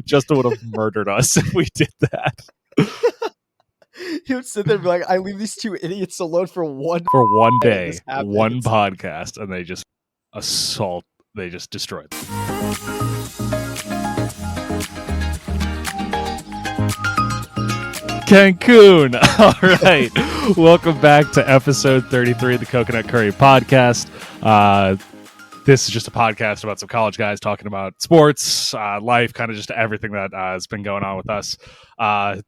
Justin would have murdered us if we did that. He would sit there and be like, I leave these two idiots alone for one day, one podcast, and they just destroyed them. Cancun. All right. Welcome back to episode 33 of the Coconut Curry Podcast. This is just a podcast about some college guys talking about sports, life, kind of just everything that has been going on with us.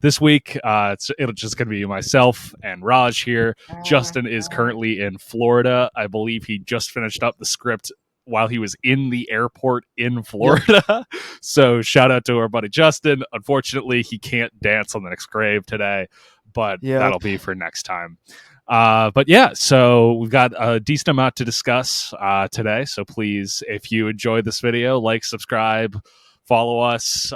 This week, it's just going to be myself and Raj here. Justin is currently in Florida. I believe he just finished up the script while he was in the airport in Florida. Yep. So shout out to our buddy Justin. Unfortunately, he can't dance on the next grave today, but that'll be for next time. But yeah, so we've got a decent amount to discuss today. So please, if you enjoyed this video, like, subscribe, follow us,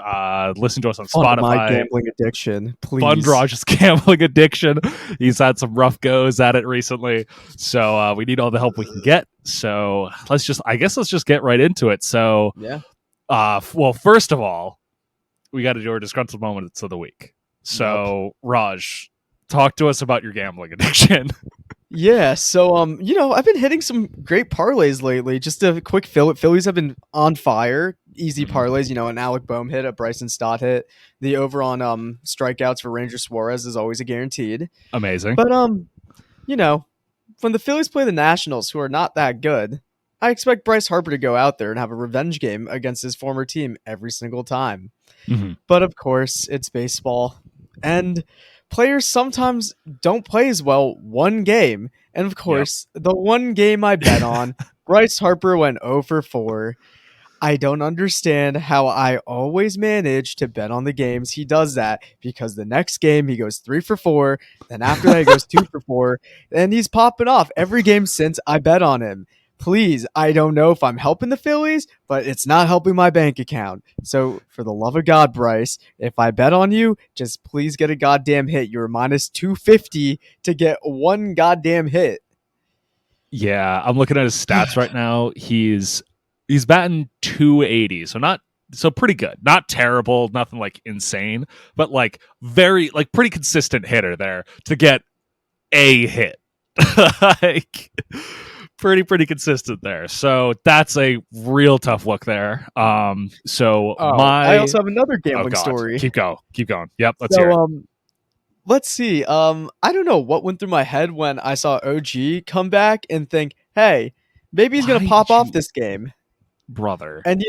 listen to us on Spotify. My gambling addiction, please. Fund Raj's gambling addiction. He's had some rough goes at it recently. So we need all the help we can get. So let's just get right into it. So well, first of all, we got to do our disgruntled moments of the week. So Raj, talk to us about your gambling addiction. Yeah, so I've been hitting some great parlays lately. Just a quick Phillies have been on fire. Easy parlays, an Alec Boehm hit, a Bryson Stott hit. The over on strikeouts for Ranger Suarez is always a guaranteed. Amazing. But when the Phillies play the Nationals, who are not that good, I expect Bryce Harper to go out there and have a revenge game against his former team every single time. Mm-hmm. But of course, it's baseball, and players sometimes don't play as well one game. And of course, the one game I bet on, Bryce Harper went 0 for 4. I don't understand how I always manage to bet on the games he does that, because the next game he goes 3 for 4. Then after that, he goes 2 for 4. And he's popping off every game since I bet on him. Please, I don't know if I'm helping the Phillies, but it's not helping my bank account. So, for the love of God, Bryce, if I bet on you, just please get a goddamn hit. You're minus 250 to get one goddamn hit. Yeah, I'm looking at his stats right now. He's batting 280, so pretty good. Not terrible, nothing like insane, but like very pretty consistent hitter there to get a hit. Like pretty consistent there. So that's a real tough look there. I also have another gambling story. Keep going. Yep, let's hear it. Let's see. I don't know what went through my head when I saw OG come back and think, hey, maybe he's going to pop off this game. Brother. And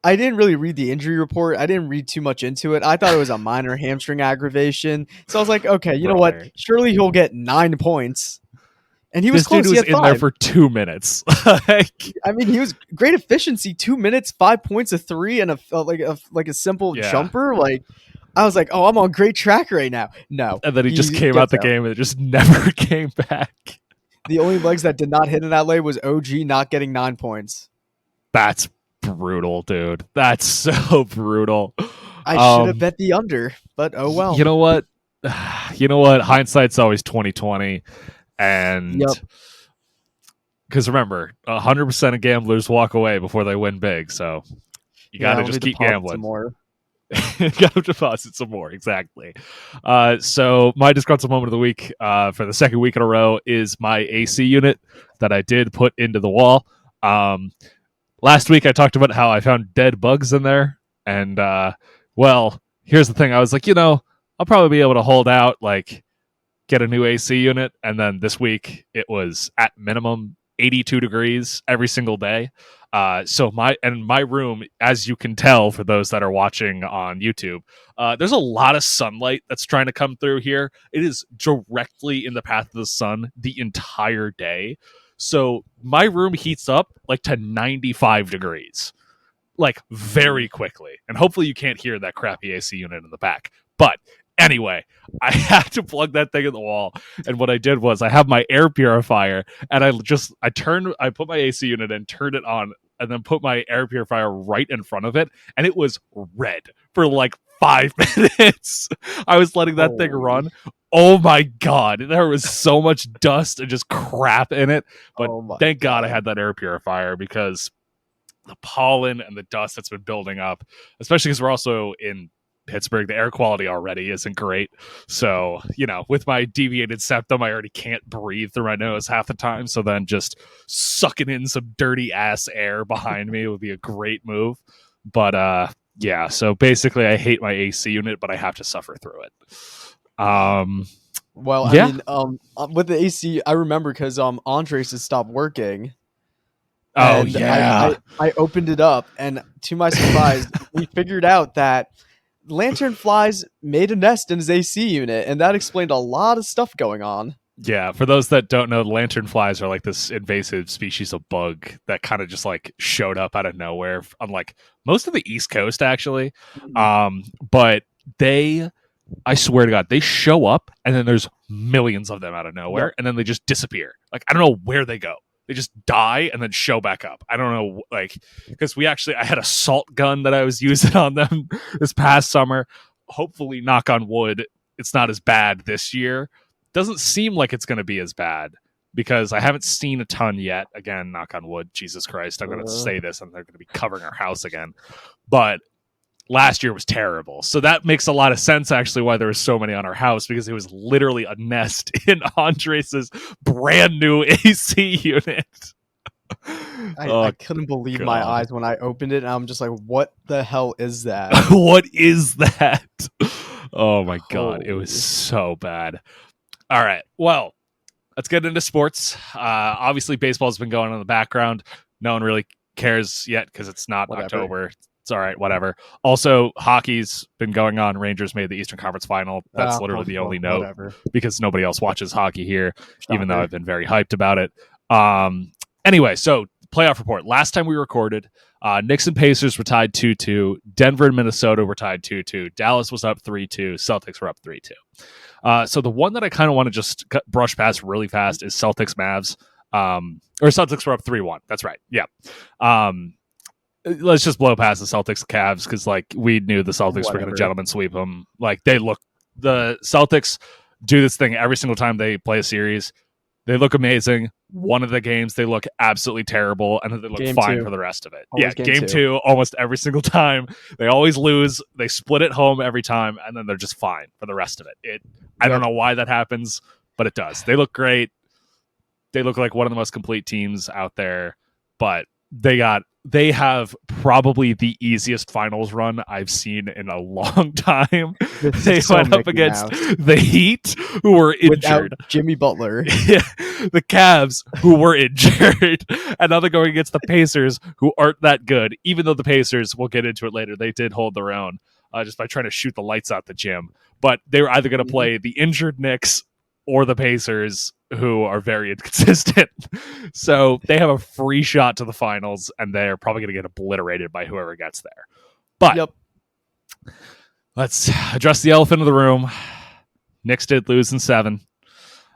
I didn't really read the injury report. I didn't read too much into it. I thought it was a minor hamstring aggravation. So I was like, okay, you know what? Surely he'll get 9 points. And he was close. Dude was in there for 2 minutes. I mean, he was great efficiency. 2 minutes, 5 points, a 3, and a simple jumper. Like, I was like, oh, I'm on great track right now. No, and then he just came out the game and it just never came back. The only legs that did not hit in that lay was OG not getting 9 points. That's brutal, dude. That's so brutal. I should have bet the under, but oh well. You know what? Hindsight's always 20/20. And because remember, 100% of gamblers walk away before they win big. So you got to just keep gambling. Got to deposit some more. Exactly. So my disgruntled moment of the week for the second week in a row is my AC unit that I did put into the wall. Last week I talked about how I found dead bugs in there. And here's the thing. I was like, I'll probably be able to hold out, get a new AC unit. And then this week it was at minimum 82 degrees every single day. So my room, as you can tell for those that are watching on YouTube, there's a lot of sunlight that's trying to come through here. It is directly in the path of the sun the entire day. So my room heats up to 95 degrees, very quickly. And hopefully you can't hear that crappy AC unit in the back. But anyway, I had to plug that thing in the wall. And what I did was I have my air purifier and I put my AC unit in, turned it on, and then put my air purifier right in front of it. And it was red for 5 minutes. I was letting that thing run. Oh my God. There was so much dust and just crap in it. But thank God I had that air purifier, because the pollen and the dust that's been building up, especially because we're also in Pittsburgh. The air quality already isn't great. So, with my deviated septum, I already can't breathe through my nose half the time. So then just sucking in some dirty ass air behind me would be a great move. But yeah, so basically I hate my AC unit, but I have to suffer through it. Well, yeah. I mean, with the AC, I remember because Andres has stopped working. Oh, yeah. I opened it up, and to my surprise, we figured out that lantern flies made a nest in his AC unit, and that explained a lot of stuff going on. Yeah, for those that don't know, lantern flies are like this invasive species of bug that kind of just like showed up out of nowhere on like most of the East Coast, actually. But I swear to God, they show up and then there's millions of them out of nowhere, and then they just disappear. Like, I don't know where they go. They just die and then show back up. I don't know, like, because I had a salt gun that I was using on them this past summer. Hopefully, knock on wood, it's not as bad this year. Doesn't seem like it's going to be as bad because I haven't seen a ton yet. Again, knock on wood, Jesus Christ, I'm going to say this and they're going to be covering our house again. But last year was terrible. So that makes a lot of sense, actually, why there were so many on our house, because it was literally a nest in Andres's brand new AC unit. I couldn't believe my eyes when I opened it, and I'm just like, what the hell is that? What is that? Oh my God, it was so bad. All right, well, let's get into sports. Obviously, baseball's been going on in the background. No one really cares yet because it's not October. It's all right, whatever. Also, hockey's been going on. Rangers made the Eastern Conference Final. That's literally the only note because nobody else watches hockey here, even though I've been very hyped about it. Anyway, so playoff report. Last time we recorded, Knicks and Pacers were tied 2-2. Denver and Minnesota were tied 2-2. Dallas was up 3-2. Celtics were up 3-2. So the one that I kind of want to just brush past really fast is Celtics Mavs. Or Celtics were up 3-1. That's right. Yeah. Let's just blow past the Celtics Cavs because like we knew the Celtics were going to gentleman sweep them. Like the Celtics do this thing every single time they play a series. They look amazing. One of the games they look absolutely terrible, and then they look fine for the rest of it. Always game two, almost every single time. They always lose. They split at home every time, and then they're just fine for the rest of it. I don't know why that happens, but it does. They look great. They look like one of the most complete teams out there, but they have probably the easiest finals run I've seen in a long time. They went up against the Heat, who were injured. Without Jimmy Butler. Yeah, the Cavs, who were injured. And now they're going against the Pacers, who aren't that good, even though the Pacers, we'll get into it later, they did hold their own just by trying to shoot the lights out the gym. But they were either going to play the injured Knicks or the Pacers, who are very inconsistent. So they have a free shot to the finals, and they're probably going to get obliterated by whoever gets there. But let's address the elephant in the room. Knicks did lose in 7.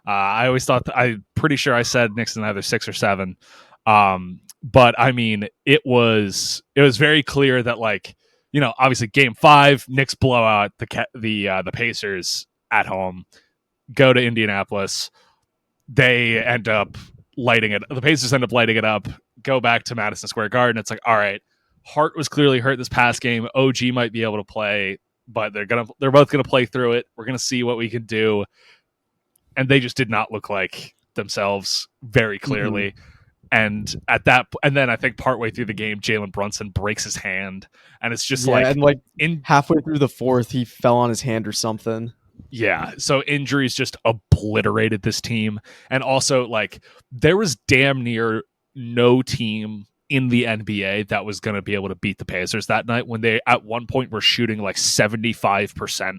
I always thought I'm pretty sure I said Knicks in either 6 or 7. But I mean, it was very clear that, like, obviously Game 5, Knicks blow out the Pacers at home. Go to Indianapolis. They end up lighting it. The Pacers end up lighting it up. Go back to Madison Square Garden. It's like, all right, Hart was clearly hurt this past game. OG might be able to play, but they're both gonna play through it. We're gonna see what we can do. And they just did not look like themselves very clearly. And then I think partway through the game, Jalen Brunson breaks his hand, and it's just halfway through the fourth, he fell on his hand or something. Yeah, so injuries just obliterated this team. And also, like, there was damn near no team in the NBA that was going to be able to beat the Pacers that night when they, at one point, were shooting like 75%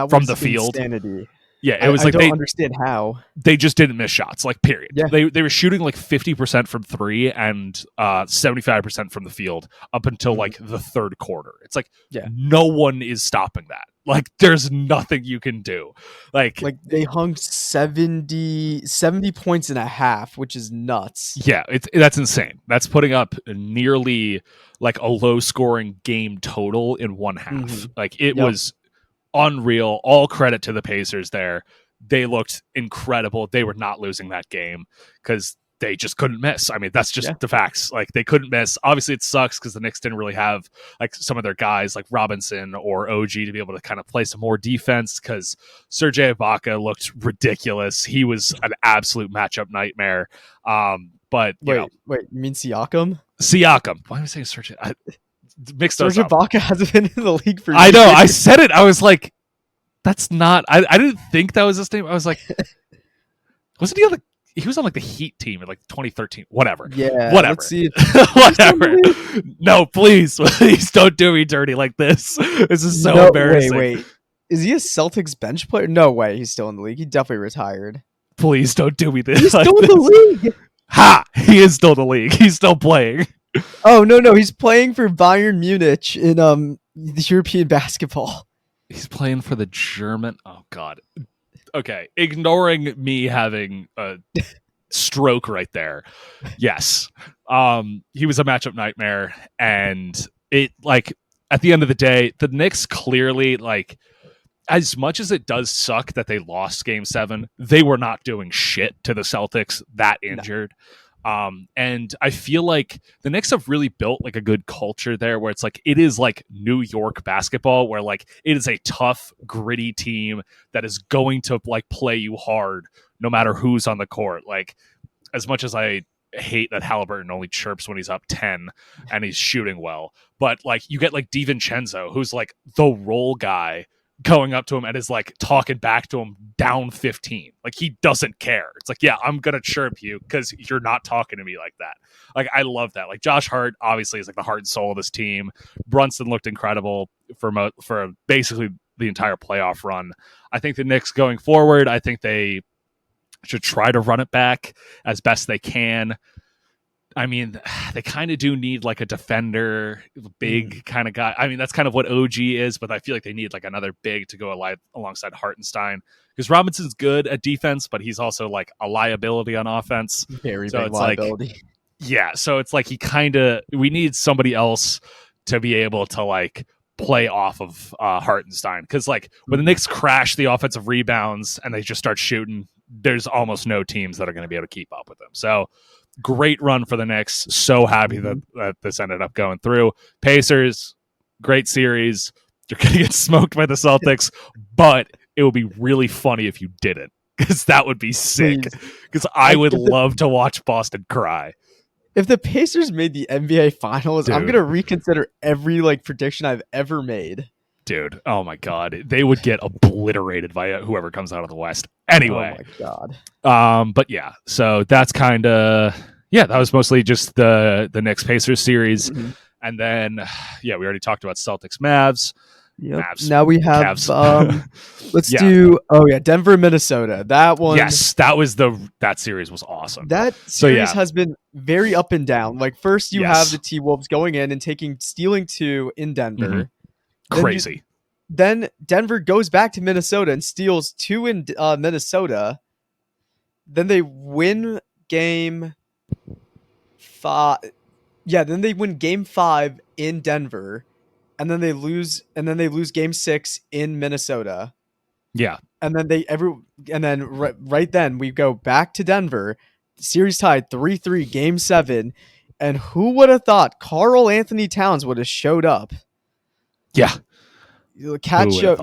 from the field. Insanity. Yeah, it was I don't understand how. They just didn't miss shots, like, period. Yeah. They were shooting like 50% from 3 and 75% from the field up until like the third quarter. It's like no one is stopping that. Like, there's nothing you can do. Like they hung 70 points and a half, which is nuts. Yeah, that's insane. That's putting up nearly like a low scoring game total in one half. Like, it was unreal. All credit to the Pacers there. They looked incredible. They were not losing that game because they just couldn't miss. I mean, that's just the facts. Like, they couldn't miss. Obviously, it sucks because the Knicks didn't really have like some of their guys like Robinson or OG to be able to kind of play some more defense because Serge Ibaka looked ridiculous. He was an absolute matchup nightmare. But wait, you mean Siakam? Siakam. Why am I saying Serge? Mixed Serge Ibaka hasn't been in the league for I years. know. I said it. I was like, that's not. I didn't think that was his name. I was like, wasn't he on the? He was on like the Heat team in like 2013. Whatever. Yeah. Whatever. Let's see. Whatever. No, please don't do me dirty like this. This is so embarrassing. Wait. Is he a Celtics bench player? No way. He's still in the league. He definitely retired. Please don't do me this. He's still in the league. Ha! He is still in the league. He's still playing. Oh no! He's playing for Bayern Munich in the European basketball. He's playing for the German. Oh God. Okay, ignoring me having a stroke right there. Yes. He was a matchup nightmare, and it like at the end of the day, the Knicks clearly like as much as it does suck that they lost game 7, they were not doing shit to the Celtics that injured. And I feel like the Knicks have really built like a good culture there where it's like, it is like New York basketball where like it is a tough, gritty team that is going to like play you hard no matter who's on the court. Like as much as I hate that Halliburton only chirps when he's up 10 and he's shooting well, but like you get like DiVincenzo, who's like the role guy going up to him and is like talking back to him down 15. Like he doesn't care. It's like, yeah, I'm gonna chirp you because you're not talking to me like that. Like I love that. Like Josh Hart obviously is like the heart and soul of this team. Brunson looked incredible for basically the entire playoff run. I think the Knicks going forward, I think they should try to run it back as best they can. I mean, they kind of do need like a defender, big kind of guy. I mean, that's kind of what OG is, but I feel like they need like another big to go alongside Hartenstein because Robinson's good at defense, but he's also like a liability on offense. Very big liability. Yeah, so it's like we need somebody else to be able to like play off of Hartenstein because like when the Knicks crash the offensive rebounds and they just start shooting, there's almost no teams that are going to be able to keep up with them. So great run for the Knicks. So happy that this ended up going through. Pacers, great series. You're going to get smoked by the Celtics, but it would be really funny if you didn't, because that would be sick. Because I would love to watch Boston cry. If the Pacers made the NBA Finals, dude, I'm going to reconsider every like prediction I've ever made. Dude, oh my God. They would get obliterated by whoever comes out of the West. Anyway. Oh my God. But yeah, so that's kind of, that was mostly just the Knicks Pacers series. Mm-hmm. And then, we already talked about Celtics Mavs. Yep. Mavs. Now we have, let's do, Denver, Minnesota. That one. Yes, that series was awesome. That series has been very up and down. Like first you have the TWolves going in and stealing 2 in Denver. Mm-hmm. Crazy. Then Denver goes back to Minnesota and steals 2 in Minnesota. Then they win game 5. Yeah, then they win game 5 in Denver, and then they lose game 6 in Minnesota. Yeah. And then right then we go back to Denver. Series tied 3-3, game 7. And who would have thought Karl Anthony Towns would have showed up? Yeah. Cat showed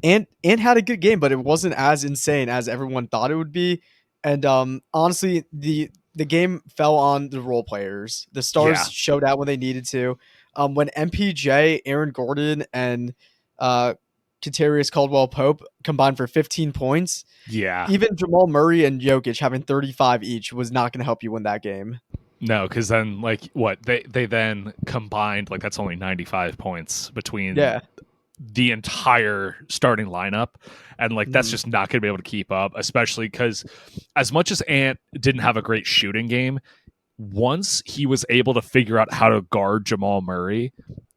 Ant had a good game, but it wasn't as insane as everyone thought it would be. And honestly, the game fell on the role players. The stars showed out when they needed to. When MPJ, Aaron Gordon, and Kentarius Caldwell-Pope combined for 15 points. Yeah. Even Jamal Murray and Jokic having 35 each was not going to help you win that game. No, because then they then combined that's only 95 points between the entire starting lineup, and that's just not going to be able to keep up, especially because as much as Ant didn't have a great shooting game, once he was able to figure out how to guard Jamal Murray,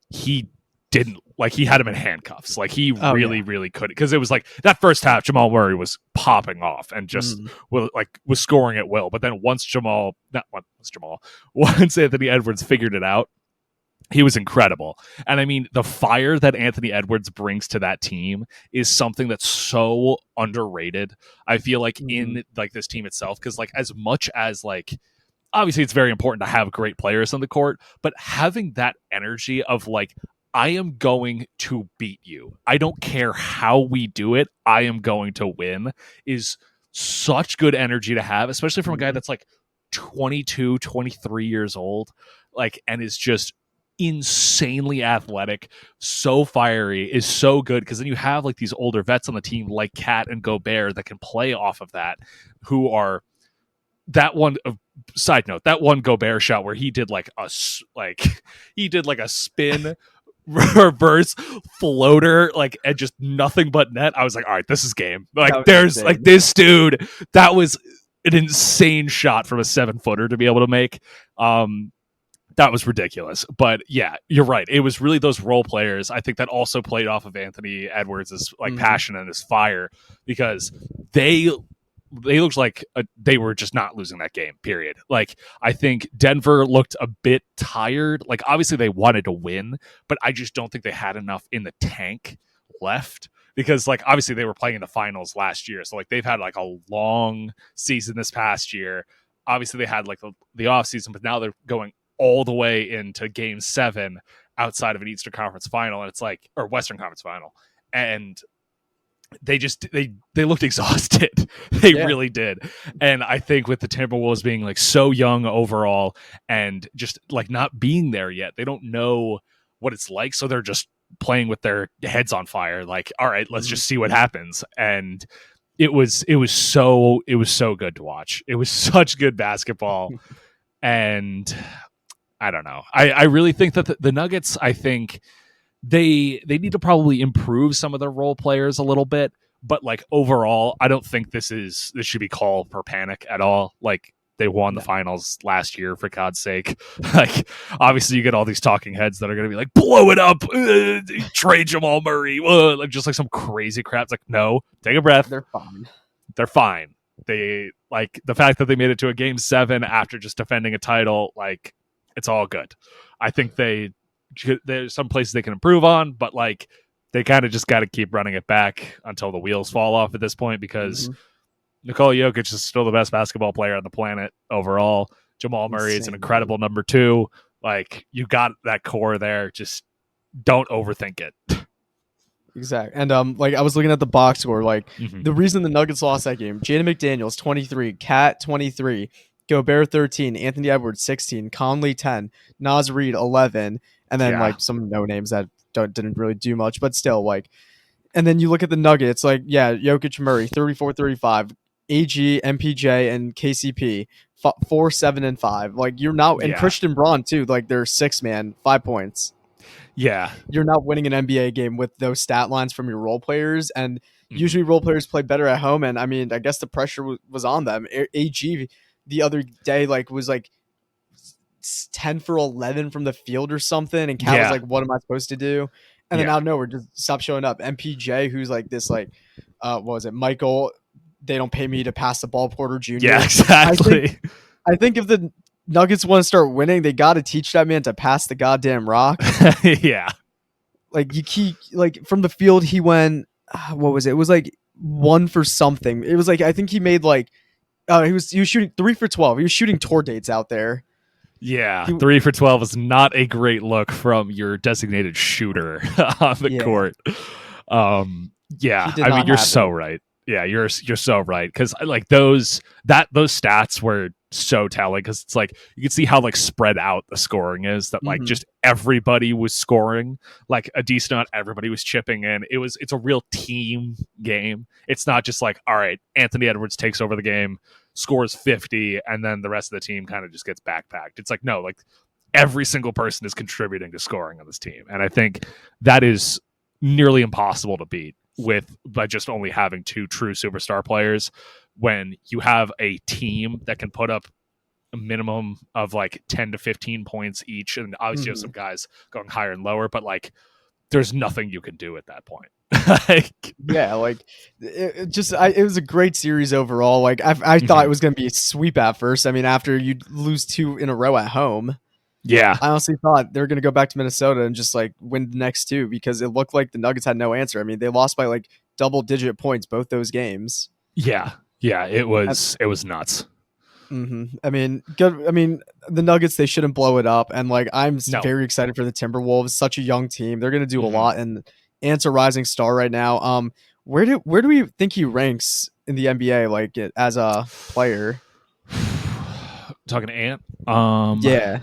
he didn't he had him in handcuffs. He really couldn't, because it was that first half Jamal Murray was popping off and just was scoring at will. But then once Anthony Edwards figured it out, He was incredible. And I mean, the fire that Anthony Edwards brings to that team is something that's so underrated. I feel like in like this team itself, because like as much as like obviously it's very important to have great players on the court, but having that energy of like, I am going to beat you. I don't care how we do it. I am going to win is such good energy to have, especially from a guy that's like 22, 23 years old, like, and is just insanely athletic, so fiery, is so good. Because then you have like these older vets on the team like Cat and Gobert that can play off of that, who are that one. Side note, that one Gobert shot where he did like a spin reverse floater, like, and just nothing but net. I was like, all right, this is game. Like, there's insane. Like this dude, that was an insane shot from a 7-footer to be able to make. That was ridiculous. But yeah, you're right. It was really those role players, I think, that also played off of Anthony Edwards' like passion and his fire, because they looked like they were just not losing that game, period. Like, I think Denver looked a bit tired. Like, obviously they wanted to win, but I just don't think they had enough in the tank left, because like obviously they were playing in the finals last year. So like they've had like a long season this past year. Obviously they had like the off season, but now they're going all the way into game 7 outside of an Eastern Conference final. And it's like, or Western Conference final. And they looked exhausted. They really did. And I think with the Timberwolves being like so young overall and just like not being there yet, they don't know what it's like. So they're just playing with their heads on fire. Like, all right, let's just see what happens. And it was so good to watch. It was such good basketball. And I don't know. I really think that the Nuggets, I think they need to probably improve some of their role players a little bit, but like overall, I don't think this should be called for panic at all. Like, they won the finals last year, for God's sake. Like, obviously you get all these talking heads that are going to be like, blow it up, trade Jamal Murray, like just like some crazy crap. It's like, no, take a breath. They're fine. They, like, the fact that they made it to a game 7 after just defending a title, like, it's all good. I think there's some places they can improve on, but like they kind of just got to keep running it back until the wheels fall off at this point, because Nikola Jokic is still the best basketball player on the planet overall. Jamal Murray is an incredible number 2. Like, you got that core there. Just don't overthink it. Exactly. And like I was looking at the box score, like the reason the Nuggets lost that game: Jaden McDaniels 23, Cat 23, Gobert 13, Anthony Edwards 16, Conley 10, Naz Reid 11, and then like some no names that didn't really do much, but still, like. And then you look at the Nuggets, like, Jokic, Murray 34-35, AG, MPJ, and KCP 4, 7, and 5. Like, you're not, and Christian Braun too. Like, they're 6-man, 5 points. Yeah, you're not winning an NBA game with those stat lines from your role players, and usually role players play better at home. And I mean, I guess the pressure was on them. AG the other day, like, was like 10 for 11 from the field or something, and Cat was like, "What am I supposed to do?" And then out of nowhere, just stop showing up. MPJ, who's like this, like, what was it? Michael, they don't pay me to pass the ball, Porter Jr. Yeah, exactly. I think if the Nuggets want to start winning, they got to teach that man to pass the goddamn rock. Yeah. Like, you keep, like, from the field, he went, what was it? It was like 1 for something. It was like, I think he made like, he was shooting 3 for 12. He was shooting tour dates out there. Yeah, 3 for 12 is not a great look from your designated shooter on the court. I mean, you're so right. Yeah, you're so right, because like those stats were so telling, because it's like you can see how like spread out the scoring is, that like just everybody was scoring like a decent amount. Everybody was chipping in. It's a real team game. It's not just like, all right, Anthony Edwards takes over the game, scores 50, and then the rest of the team kind of just gets backpacked. It's like, no, like every single person is contributing to scoring on this team, and I think that is nearly impossible to beat by just only having 2 true superstar players. When you have a team that can put up a minimum of like 10 to 15 points each, and obviously you have some guys going higher and lower, but like there's nothing you can do at that point. It was a great series overall. Like, I thought it was going to be a sweep at first. I mean, after you lose 2 in a row at home. Yeah. I honestly thought they were going to go back to Minnesota and just like win the next two because it looked like the Nuggets had no answer. I mean, they lost by like double-digit points both those games. Yeah. It was nuts. Mm-hmm. I mean, good. I mean, the Nuggets, they shouldn't blow it up, and like I'm very excited for the Timberwolves. Such a young team, they're going to do a lot, and Ant's a rising star right now. Where do we think he ranks in the NBA, like as a player? Talking to Ant. Yeah.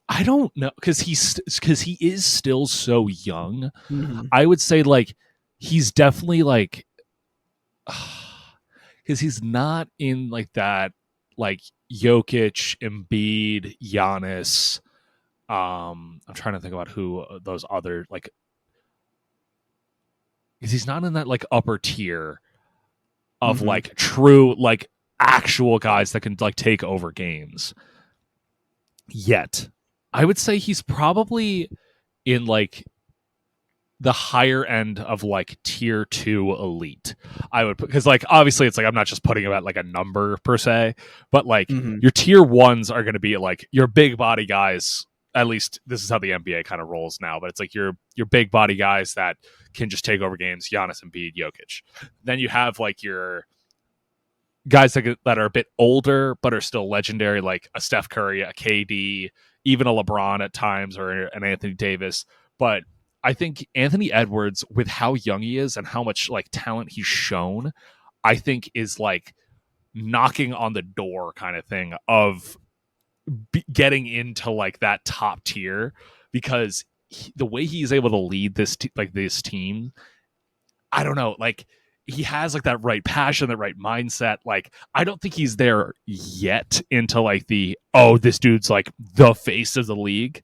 I don't know because he is still so young. Mm-hmm. I would say like he's definitely like because he's not in like that like Jokic, Embiid, Giannis. I'm trying to think about who those other like because he's not in that like upper tier of like true like actual guys that can like take over games yet. I would say he's probably in like the higher end of like tier 2 elite. I would because like obviously it's like I'm not just putting him at like a number per se, but like your tier 1s are going to be like your big body guys. At least this is how the NBA kind of rolls now, but it's like your big body guys that can just take over games, Giannis, Embiid, Jokic. Then you have like your guys that are a bit older but are still legendary, like a Steph Curry, a KD, even a LeBron at times, or an Anthony Davis. But I think Anthony Edwards, with how young he is and how much like talent he's shown, I think is like knocking on the door kind of thing of getting into like that top tier because the way he's able to lead this this team, I don't know, like he has like that right passion, that right mindset. Like I don't think he's there yet into like this dude's like the face of the league,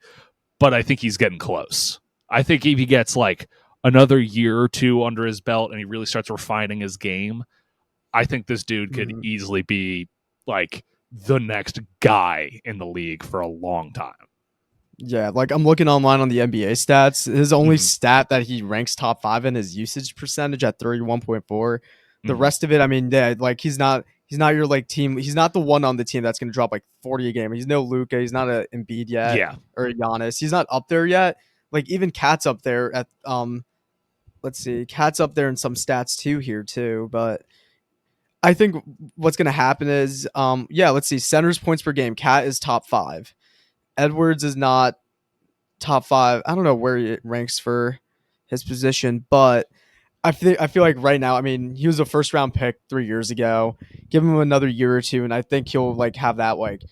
but I think he's getting close. I think if he gets like another year or two under his belt and he really starts refining his game, I think this dude could easily be like the next guy in the league for a long time. Yeah, like I'm looking online on the NBA stats. His only stat that he ranks top 5 in is usage percentage at 31.4. The rest of it, I mean, yeah, like he's not your like team. He's not the one on the team that's going to drop like 40 a game. He's no Luka. He's not a Embiid yet, or a Giannis. He's not up there yet. Like even Cat's up there at let's see, Cat's up there in some stats too here too, but I think what's going to happen is let's see, centers points per game. Cat is top 5. Edwards is not top 5. I don't know where it ranks for his position, but I feel like right now, I mean, he was a first round pick 3 years ago. Give him another year or two, and I think he'll like have that like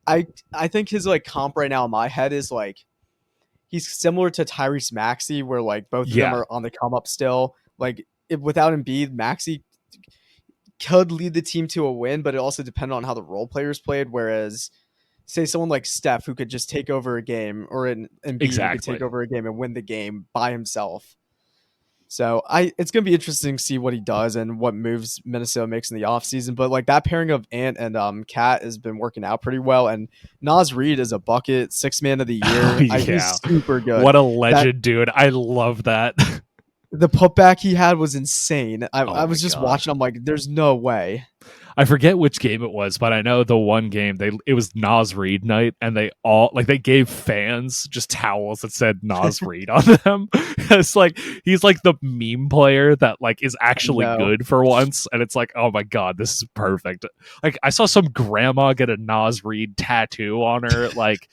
I think his like comp right now in my head is like he's similar to Tyrese Maxey, where like both of them are on the come up still. Like without Embiid, Maxey could lead the team to a win, but it also depended on how the role players played. Whereas, say someone like Steph, who could just take over a game, or Embiid who could take over a game and win the game by himself. So it's going to be interesting to see what he does and what moves Minnesota makes in the offseason. But like that pairing of Ant and Cat has been working out pretty well. And Naz Reid is a bucket, 6th man of the year. He's super good. What a legend, dude. I love that. The putback he had was insane. I was just watching. I'm like, there's no way. I forget which game it was, but I know the one game it was Naz Reid night, and they gave fans just towels that said Naz Reid on them. It's like he's like the meme player that like is actually good for once, and it's like, oh my god, this is perfect. Like I saw some grandma get a Naz Reid tattoo on her. Like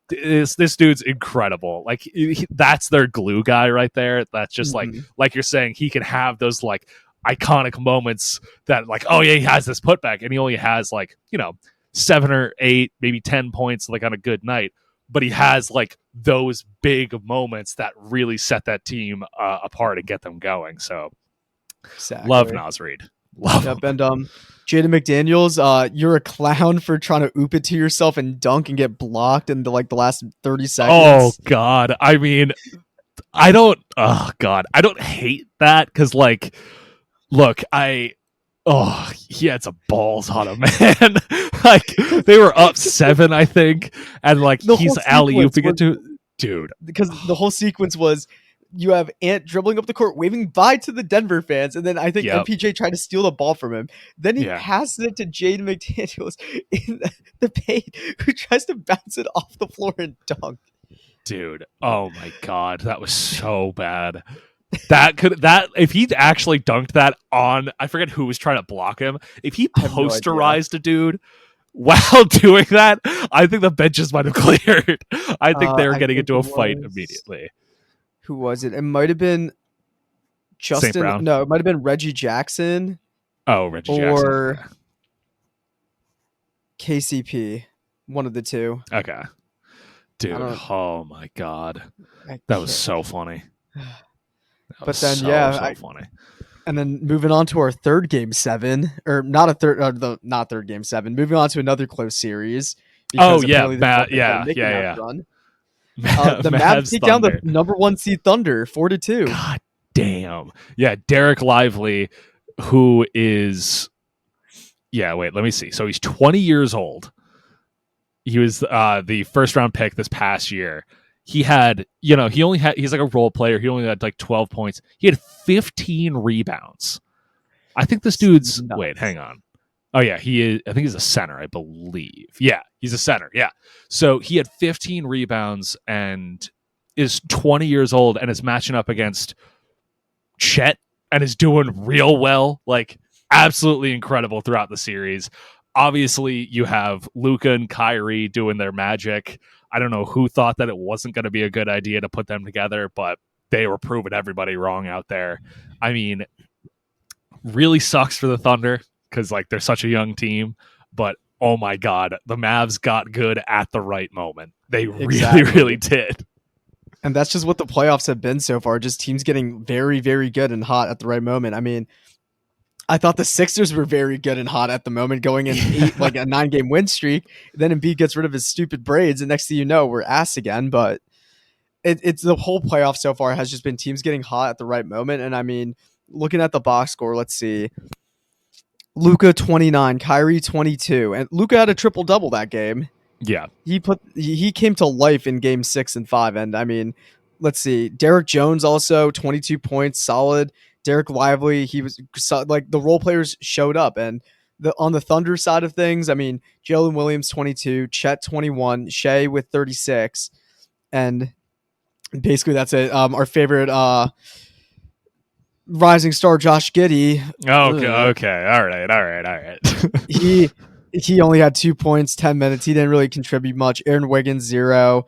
this dude's incredible. Like that's their glue guy right there. That's just like you're saying, he can have those like iconic moments that like, oh yeah, he has this putback and he only has like, 7 or 8, maybe 10 points like on a good night, but he has like those big moments that really set that team apart and get them going. So love Naz Reid. Love him. And Jaden McDaniels, you're a clown for trying to oop it to yourself and dunk and get blocked in the last 30 seconds. Oh god, I mean, I don't hate that because like, look, he had some balls on him, man. Like they were up 7, I think, and like he's alley-ooping it to dude. Because the whole sequence was you have Ant dribbling up the court, waving bye to the Denver fans, and then I think MPJ tried to steal the ball from him. Then he passes it to Jaden McDaniels in the paint, who tries to bounce it off the floor and dunk. Dude, oh my god, that was so bad. That if he actually dunked that on, I forget who was trying to block him. If he posterized a dude while doing that, I think the benches might have cleared. I think they were getting into a fight immediately. Who was it? It might have been Justin. Brown? No, it might have been Reggie Jackson. Oh, Reggie Jackson. Or KCP. One of the two. Okay. Dude, oh my god. That was so funny. But then, so funny. And then moving on to our third game 7, or not a third, not third game 7. Moving on to another close series. Oh yeah, The Mavs take down the number 1 seed Thunder 4-2. God damn. Yeah, Derek Lively, who is, let me see. So he's 20 years old. He was the first round pick this past year. He had, he's like a role player. He only had like 12 points. He had 15 rebounds. I think this dude's, wait, hang on. Oh yeah, he is, I think he's a center, I believe. Yeah, he's a center. Yeah. So he had 15 rebounds and is 20 years old and is matching up against Chet and is doing real well. Like absolutely incredible throughout the series. Obviously, you have Luka and Kyrie doing their magic. I don't know who thought that it wasn't going to be a good idea to put them together, but they were proving everybody wrong out there. I mean, really sucks for the Thunder because like they're such a young team, but oh my god, the Mavs got good at the right moment. They really did. And that's just what the playoffs have been so far. Just teams getting very, very good and hot at the right moment. I mean, I thought the Sixers were very good and hot at the moment, going in like a 9-game win streak. Then Embiid gets rid of his stupid braids, and next thing you know, we're ass again. But it's the whole playoff so far has just been teams getting hot at the right moment. And I mean, looking at the box score, let's see. Luka 29, Kyrie 22, and Luka had a triple double that game. Yeah, he came to life in game 6 and 5, and I mean, let's see. Derek Jones also 22 points, solid. Derek Lively, he was like the role players showed up, and on the Thunder side of things, I mean, Jalen Williams 22, Chet 21, Shea with 36, and basically that's it. Our favorite rising star Josh Giddey. Okay, all right. he only had 2 points, 10 minutes. He didn't really contribute much. Aaron Wiggins 0.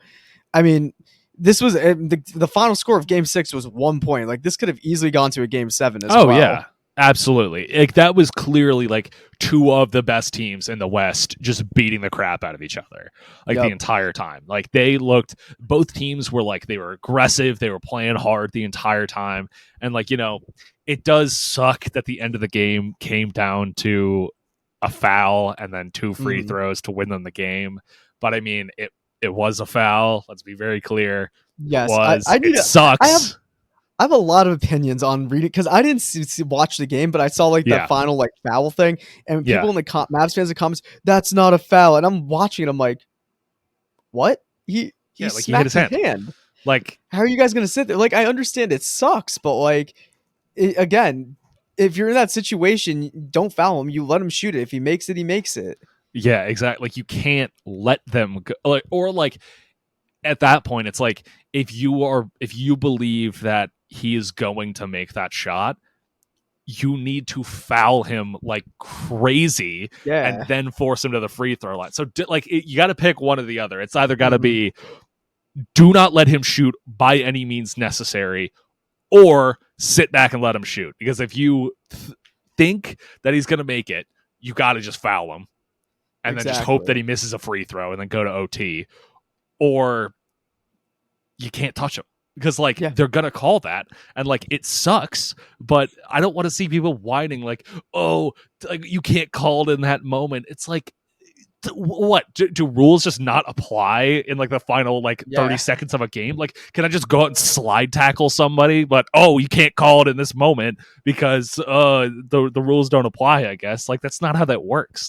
I mean, this was the final score of game 6 was 1 point. Like this could have easily gone to a game 7 as well. Oh yeah, absolutely. Like that was clearly like two of the best teams in the West just beating the crap out of each other like the entire time. Like both teams were like, they were aggressive. They were playing hard the entire time. And like, it does suck that the end of the game came down to a foul and then 2 free throws to win them the game. But I mean, it was a foul. Let's be very clear. Yes, it sucks. I have a lot of opinions on Redick because I didn't watch the game, but I saw like the final like foul thing, and people in the Mavs fans in the comments, that's not a foul, and I'm watching it. I'm like, what? He smacked hit his hand. Like, how are you guys gonna sit there? Like, I understand it sucks, but like, again, if you're in that situation, don't foul him. You let him shoot it. If he makes it, he makes it. Yeah, exactly. Like you can't let them go. Like at that point, it's like if you believe that he is going to make that shot, you need to foul him like crazy, and then force him to the free throw line. So you got to pick one or the other. It's either got to be do not let him shoot by any means necessary, or sit back and let him shoot. Because if you think that he's going to make it, you got to just foul him. And then just hope that he misses a free throw and then go to OT. Or you can't touch him. Because, they're going to call that. And, it sucks. But I don't want to see people whining you can't call it in that moment. It's like, what? Do rules just not apply in, the final, 30 seconds of a game? Can I just go out and slide tackle somebody? But, you can't call it in this moment because the rules don't apply, I guess. That's not how that works.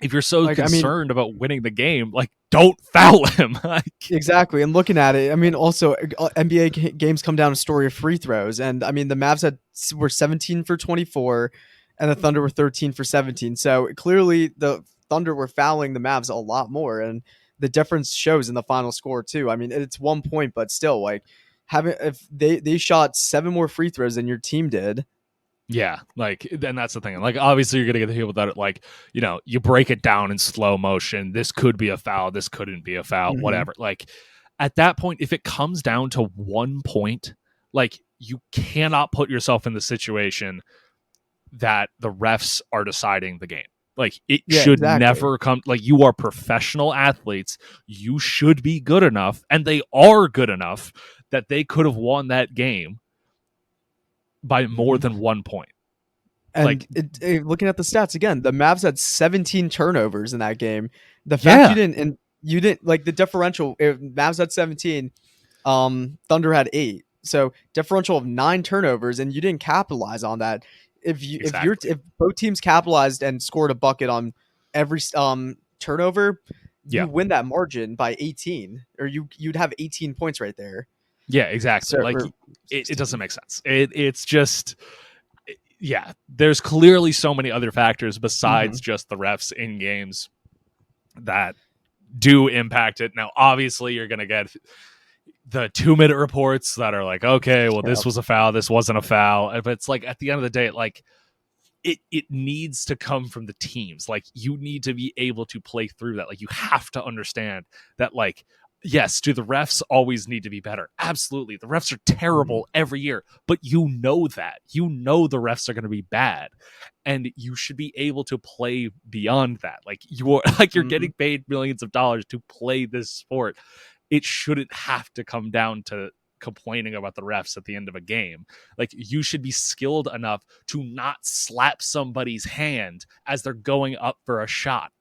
if you're so concerned about winning the game, like, don't foul him. Exactly. And looking at it, I mean, also NBA games come down to story of free throws, and I mean the Mavs were 17 for 24, and the Thunder were 13 for 17. So clearly the Thunder were fouling the Mavs a lot more, and the difference shows in the final score too. I mean, it's 1 point, but still, like, if they shot 7 more free throws than your team did. Yeah, like, and that's the thing. Like, obviously, you're gonna get the people that, like, you know, you break it down in slow motion. This could be a foul. This couldn't be a foul. Whatever. Like, at that point, if it comes down to 1 point, like, you cannot put yourself in the situation that the refs are deciding the game. Like, it should never come. Like, you are professional athletes. You should be good enough, and they are good enough that they could have won that game by more than 1 point. And like, looking at the stats again, the Mavs had 17 turnovers in that game. The fact you didn't like the differential. Mavs had 17, Thunder had 8. So differential of 9 turnovers, and you didn't capitalize on that. If both teams capitalized and scored a bucket on every turnover, you win that margin by 18, or you'd have 18 points right there. Yeah, exactly. So, like, it doesn't make sense. It's just, there's clearly so many other factors besides just the refs in games that do impact it. Now, obviously, you're going to get the 2-minute reports that are like, okay, well, this was a foul, this wasn't a foul. But it's like, at the end of the day, like, it needs to come from the teams. Like, you need to be able to play through that. Like, you have to understand that, like, yes, do the refs always need to be better? Absolutely. The refs are terrible every year, but you know that. You know the refs are going to be bad, and you should be able to play beyond that. Like, you're getting paid millions of dollars to play this sport. It shouldn't have to come down to complaining about the refs at the end of a game. Like, you should be skilled enough to not slap somebody's hand as they're going up for a shot,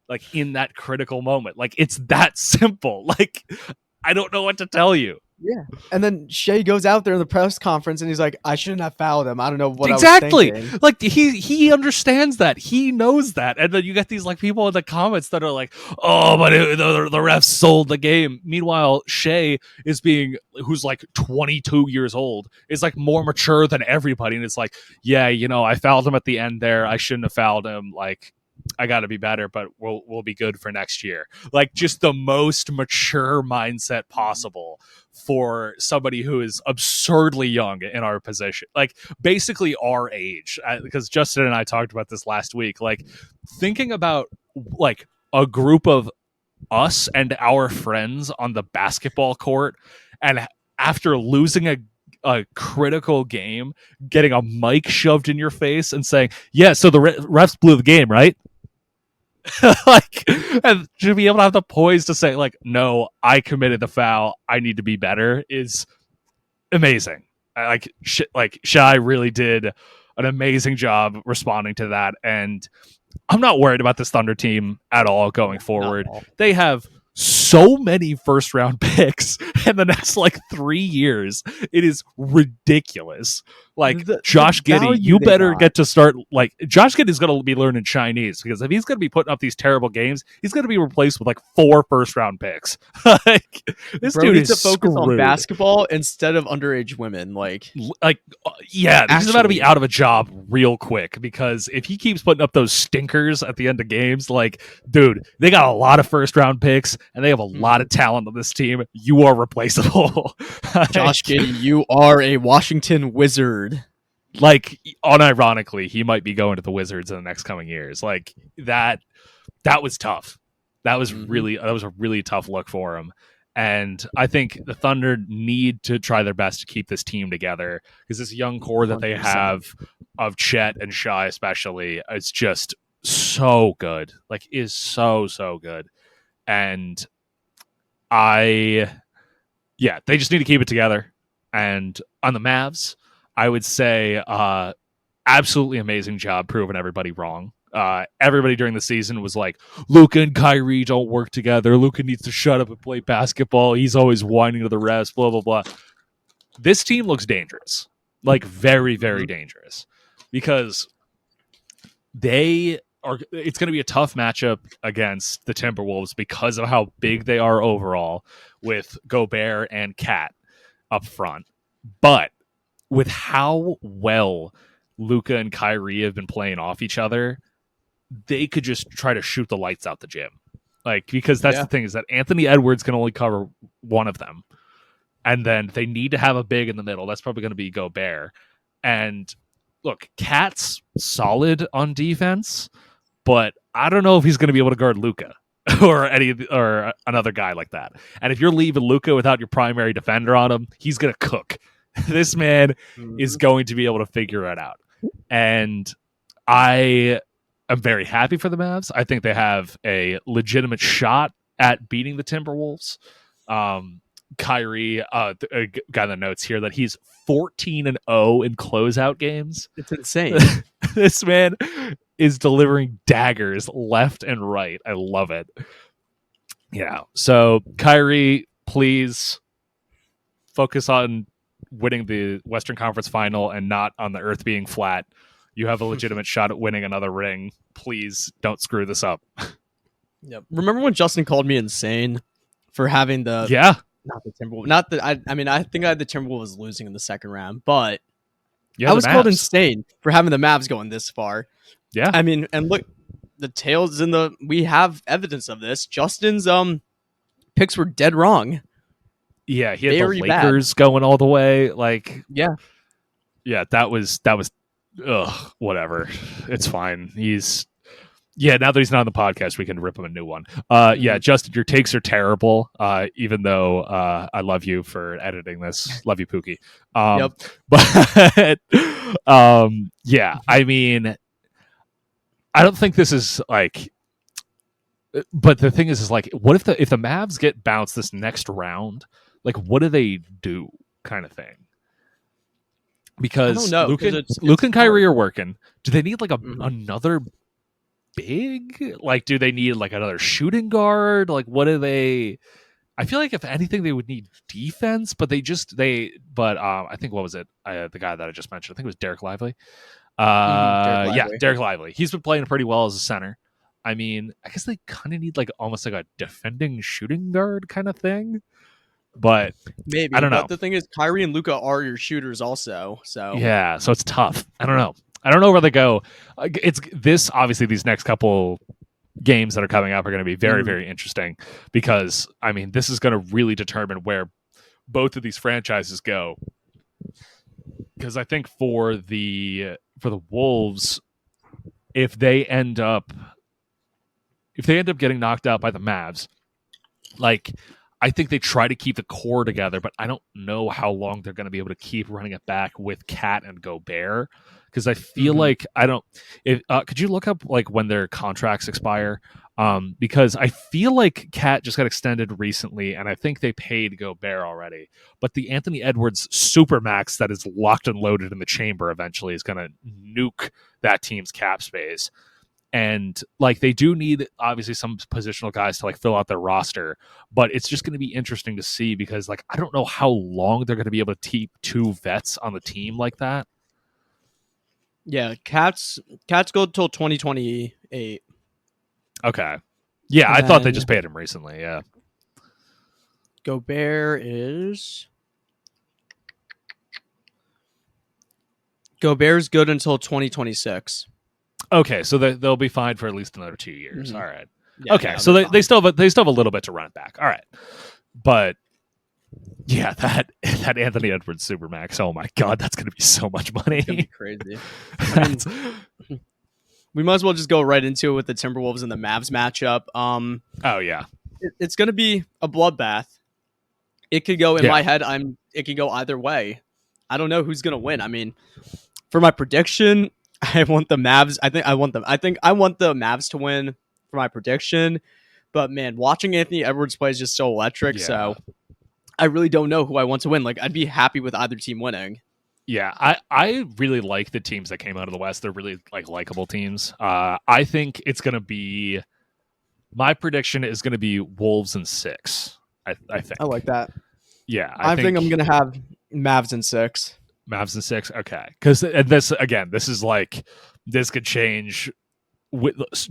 like, in that critical moment. Like, it's that simple. Like, I don't know what to tell you. Yeah. And then Shea goes out there in the press conference and he's like, I shouldn't have fouled him. I don't know what exactly. I was thinking. Like, he understands that. He knows that. And then you get these, like, people in the comments that are like, oh, but the refs sold the game. Meanwhile, Shea is who's like 22 years old, is like more mature than everybody. And it's like, yeah, you know, I fouled him at the end there. I shouldn't have fouled him. Like, I got to be better, but we'll be good for next year. Like, just the most mature mindset possible for somebody who is absurdly young in our position, like, basically our age. Because Justin and I talked about this last week. Like, thinking about, like, a group of us and our friends on the basketball court, and after losing a critical game, getting a mic shoved in your face and saying, yeah, so the refs blew the game, right? Like, and to be able to have the poise to say, like, no, I committed the foul, I need to be better, is amazing. Shai really did an amazing job responding to that, and I'm not worried about this Thunder team at all going forward. They have so many first round picks in the next, like, 3 years. It is ridiculous. Like, Josh Giddey, you better get to start. Like, Josh Giddey's going to be learning Chinese, because if he's going to be putting up these terrible games, he's going to be replaced with, like, 4 first round picks. Like, this dude needs to focus on basketball instead of underage women. Yeah, he's about to be out of a job real quick, because if he keeps putting up those stinkers at the end of games, like, dude, they got a lot of first round picks and they have a lot of talent on this team. You are replaceable. Josh Giddey, you are a Washington Wizard. Like, unironically, he might be going to the Wizards in the next coming years. Like, that was tough. That was a really tough look for him. And I think the Thunder need to try their best to keep this team together, because this young core that they have of Chet and Shai especially, it's just so good. Like, is so good. And they just need to keep it together. And on the Mavs, I would say absolutely amazing job proving everybody wrong. Everybody during the season was like, Luka and Kyrie don't work together. Luka needs to shut up and play basketball. He's always whining to the refs, blah, blah, blah. This team looks dangerous. Like, very, very dangerous. Because they it's going to be a tough matchup against the Timberwolves because of how big they are overall with Gobert and Cat up front. But with how well Luka and Kyrie have been playing off each other, they could just try to shoot the lights out the gym. Like, because that's the thing, is that Anthony Edwards can only cover one of them. And then they need to have a big in the middle. That's probably going to be Gobert. And look, Cat's solid on defense, but I don't know if he's going to be able to guard Luka or another guy like that. And if you're leaving Luka without your primary defender on him, he's going to cook. This man is going to be able to figure it out. And I am very happy for the Mavs. I think they have a legitimate shot at beating the Timberwolves. Kyrie, a guy in the notes here that he's 14-0 in closeout games. It's insane. This man is delivering daggers left and right. I love it. Yeah. So Kyrie, please focus on winning the Western Conference Final and not on the earth being flat. You have a legitimate shot at winning another ring. Please don't screw this up. Yep. Remember when Justin called me insane for having the not the Timberwolves. Not the I think I had the Timberwolves losing in the second round, but I was called insane for having the Mavs going this far. Yeah. I mean, and look, the tails we have evidence of this. Justin's picks were dead wrong. Yeah, he had the Lakers going all the way. Like, yeah, that was whatever. It's fine. Now that he's not on the podcast, we can rip him a new one. Yeah, Justin, your takes are terrible. Even though I love you for editing this. Love you, Pookie. But yeah, I mean, I don't think this is like. But the thing is like, what if the Mavs get bounced this next round? Like, what do they do, kind of thing? Because Luka and Kyrie are working. Do they need like another big? Like, do they need like another shooting guard? Like, what do they? I feel like if anything, they would need defense. But I think, what was it? The guy that I just mentioned, I think it was Derek Lively. Derek Lively. He's been playing pretty well as a center. I mean, I guess they kind of need like almost like a defending shooting guard kind of thing. But maybe, I don't know. But the thing is, Kyrie and Luka are your shooters also. So yeah, so it's tough. I don't know where they go. It's this, obviously, these next couple games that are coming up are going to be very, very interesting because, I mean, this is going to really determine where both of these franchises go. Because I think for the Wolves, if they end up getting knocked out by the Mavs, like, I think they try to keep the core together, but I don't know how long they're going to be able to keep running it back with Cat and Gobert. Because I feel like could you look up like when their contracts expire? Because I feel like Cat just got extended recently, and I think they paid Gobert already. But the Anthony Edwards supermax that is locked and loaded in the chamber eventually is going to nuke that team's cap space. And like they do need obviously some positional guys to like fill out their roster, but it's just going to be interesting to see because like I don't know how long they're going to be able to keep two vets on the team like that. Yeah, Cats go till 2028. Okay. Yeah, I thought they just paid him recently. Yeah. Gobert's good until 2026. Okay, so they'll be fine for at least another 2 years. Mm-hmm. All right. Yeah, okay, so they still have a little bit to run it back. All right, but yeah, that Anthony Edwards supermax. Oh my God, that's going to be so much money. It's gonna be crazy. We might as well just go right into it with the Timberwolves and the Mavs matchup. Oh yeah, it's going to be a bloodbath. It could go in my head. It could go either way. I don't know who's going to win. I mean, for my prediction, I want the Mavs. I think I want the Mavs to win for my prediction. But man, watching Anthony Edwards play is just so electric. Yeah. So I really don't know who I want to win. Like, I'd be happy with either team winning. Yeah, I really like the teams that came out of the West. They're really like likable teams. I think it's going to be. My prediction is going to be Wolves in 6. I think. I like that. Yeah, I think I'm going to have Mavs in 6. Mavs in 6. Okay, because this is like this could change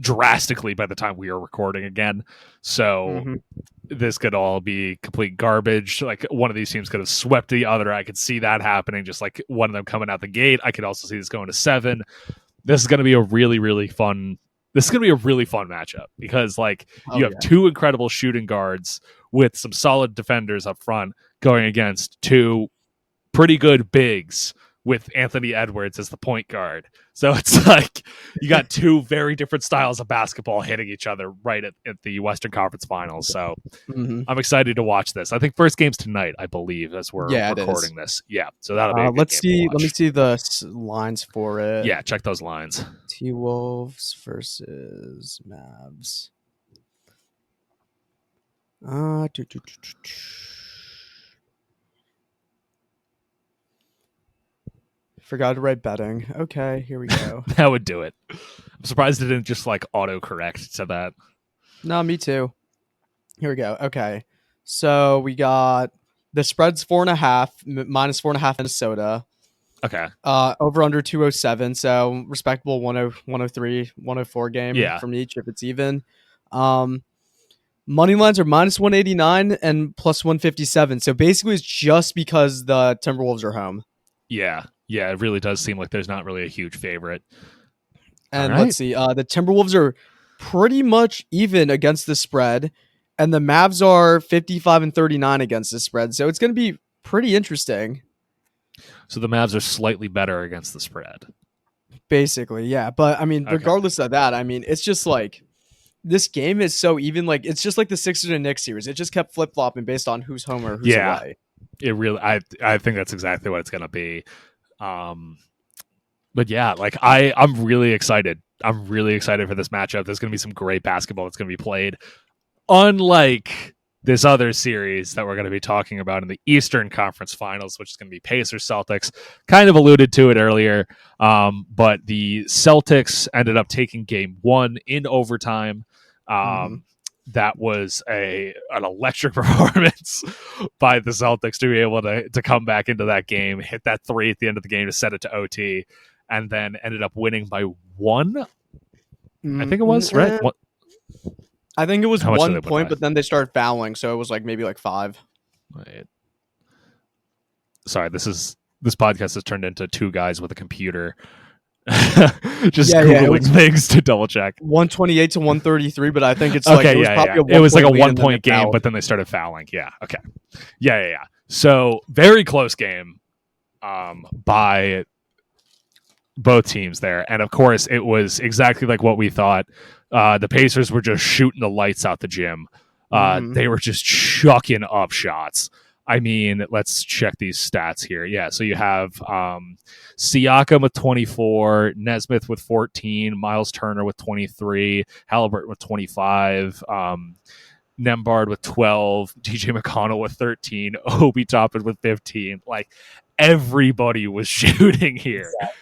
drastically by the time we are recording again. So this could all be complete garbage. Like one of these teams could have swept the other. I could see that happening, just like one of them coming out the gate. I could also see this going to 7. This is going to be a really, really fun. This is going to be a really fun matchup because like you have 2 incredible shooting guards with some solid defenders up front going against 2 pretty good bigs with Anthony Edwards as the point guard. So it's like you got 2 very different styles of basketball hitting each other right at the Western Conference Finals. So I'm excited to watch this. I think first game's tonight, I believe, as we're recording this. Yeah, so that'll be a good game to watch. Let me see the lines for it. Yeah, check those lines. TWolves versus Mavs. Forgot to write betting. Okay, here we go. That would do it. I'm surprised it didn't just like autocorrect to that. No, me too. Here we go. Okay, so we got the spread's 4.5 minus 4.5 Minnesota. Okay. Over under 207. So respectable 103, 104 game from each if it's even. Money lines are minus 189 and plus 157. So basically, it's just because the Timberwolves are home. Yeah. Yeah, it really does seem like there's not really a huge favorite. And let's see. The Timberwolves are pretty much even against the spread, and the Mavs are 55 and 39 against the spread. So it's going to be pretty interesting. So the Mavs are slightly better against the spread. Basically, yeah. But, I mean, regardless of that, I mean, it's just like this game is so even. Like, it's just like the Sixers and Knicks series. It just kept flip-flopping based on who's home or who's away. It really, I think that's exactly what it's going to be. But yeah, like I'm really excited. I'm really excited for this matchup. There's going to be some great basketball that's going to be played. Unlike this other series that we're going to be talking about in the Eastern Conference Finals, which is going to be Pacers Celtics. Kind of alluded to it earlier, but the Celtics ended up taking game 1 in overtime. That was an electric performance by the Celtics to be able to come back into that game, hit that 3 at the end of the game to set it to OT, and then ended up winning by 1. I think it was, right? I think it was 1 point, but then they started fouling, so it was like maybe like 5. Right. Sorry, this podcast has turned into 2 guys with a computer. Just Googling things to double check. 128 to 133, but I think it's it was like a 1-point game, but then they started fouling. Yeah. Okay. Yeah. So very close game by both teams there, and of course it was exactly like what we thought. The Pacers were just shooting the lights out the gym. They were just chucking up shots. I mean, let's check these stats here. Yeah, so you have Siakam with 24, Nesmith with 14, Miles Turner with 23, Halliburton with 25, Nembhard with 12, DJ McConnell with 13, Obi Toppin with 15. Like, everybody was shooting here. Exactly.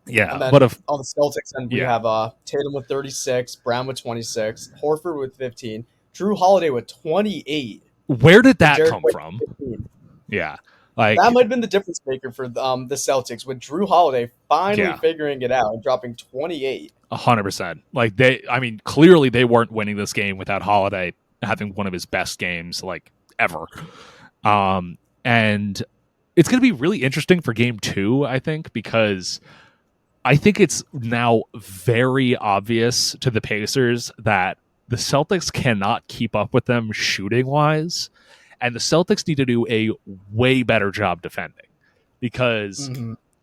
Yeah, and then but on the Celtics end, we have Tatum with 36, Brown with 26, Horford with 15, Drew Holiday with 28. Where did that come from? 15. Yeah, like that might have been the difference maker for the Celtics with Drew Holiday finally figuring it out and dropping 28. 100%. Like clearly they weren't winning this game without Holiday having one of his best games like ever. And it's going to be really interesting for game 2, I think, because I think it's now very obvious to the Pacers that the Celtics cannot keep up with them shooting-wise, and the Celtics need to do a way better job defending because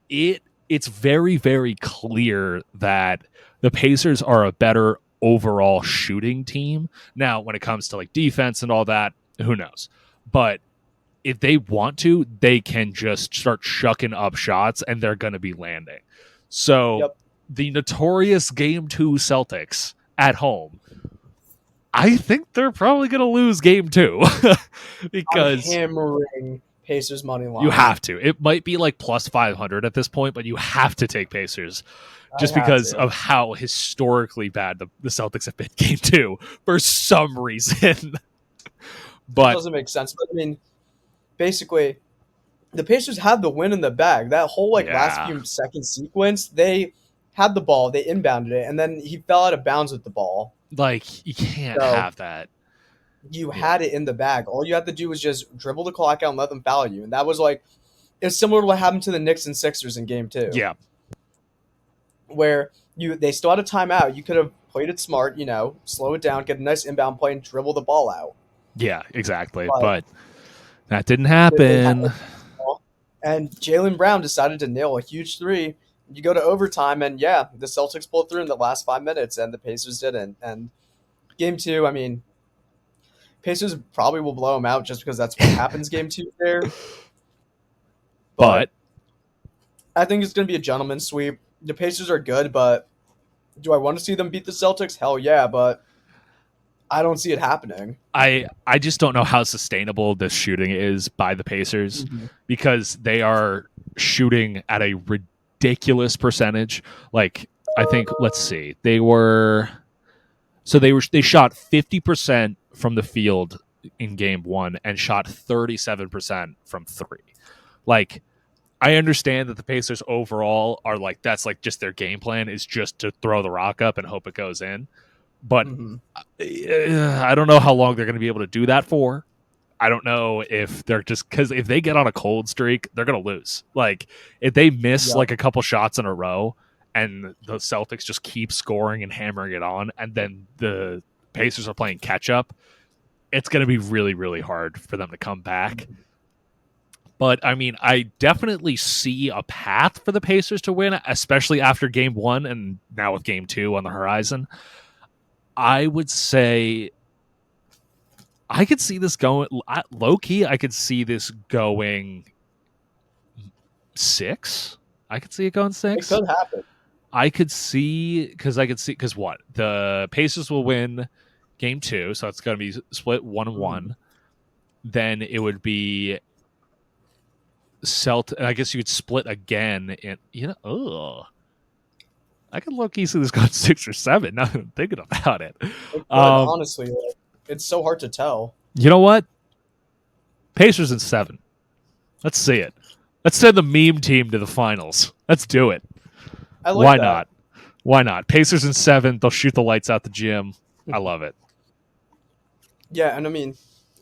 it's very, very clear that the Pacers are a better overall shooting team. Now, when it comes to like defense and all that, who knows? But if they want to, they can just start shucking up shots, and they're going to be landing. So the notorious Game 2 Celtics at home, I think they're probably going to lose game 2 because I'm hammering Pacers money line. You have to. It might be like plus 500 at this point, but you have to take Pacers just because of how historically bad the Celtics have been game 2 for some reason. But it doesn't make sense. But I mean, basically, the Pacers have the win in the bag. That whole last few second sequence, they had the ball, they inbounded it, and then he fell out of bounds with the ball. Like, you can't have that. You had it in the bag. All you had to do was just dribble the clock out and let them foul you. And that was like, it's similar to what happened to the Knicks and Sixers in game 2. Yeah. Where they still had a timeout. You could have played it smart, slow it down, get a nice inbound play, and dribble the ball out. Yeah, exactly. But that didn't happen. And Jaylen Brown decided to nail a huge 3. You go to overtime, and the Celtics pulled through in the last 5 minutes, and the Pacers didn't. And game 2, I mean, Pacers probably will blow them out just because that's what happens game 2 there. But I think it's going to be a gentleman's sweep. The Pacers are good, but do I want to see them beat the Celtics? Hell yeah, but I don't see it happening. I just don't know how sustainable this shooting is by the Pacers because they are shooting at a ridiculous percentage. Like, I think, let's see, they shot 50% from the field in game 1 and shot 37% from 3. Like, I understand that the Pacers overall are like, that's like just their game plan is just to throw the rock up and hope it goes in. But I don't know how long they're going to be able to do that for. I don't know if they're just, because if they get on a cold streak, they're going to lose. Like, if they miss like a couple shots in a row and the Celtics just keep scoring and hammering it on, and then the Pacers are playing catch up, it's going to be really, really hard for them to come back. But, I mean, I definitely see a path for the Pacers to win, especially after game 1 and now with game 2 on the horizon. I would say I could see this going low-key. I could see this going 6. I could see it going 6. It could happen. I could see because what? The Pacers will win game 2, so it's going to be split 1-1. Then it would be I guess you could split again. And I could low-key see this going 6 or 7. Now that I'm thinking about it. Honestly, it's so hard to tell. You know what? Pacers in 7. Let's see it. Let's send the meme team to the finals. Let's do it. Why not? Why not? Pacers in 7. They'll shoot the lights out the gym. I love it. Yeah, and I mean,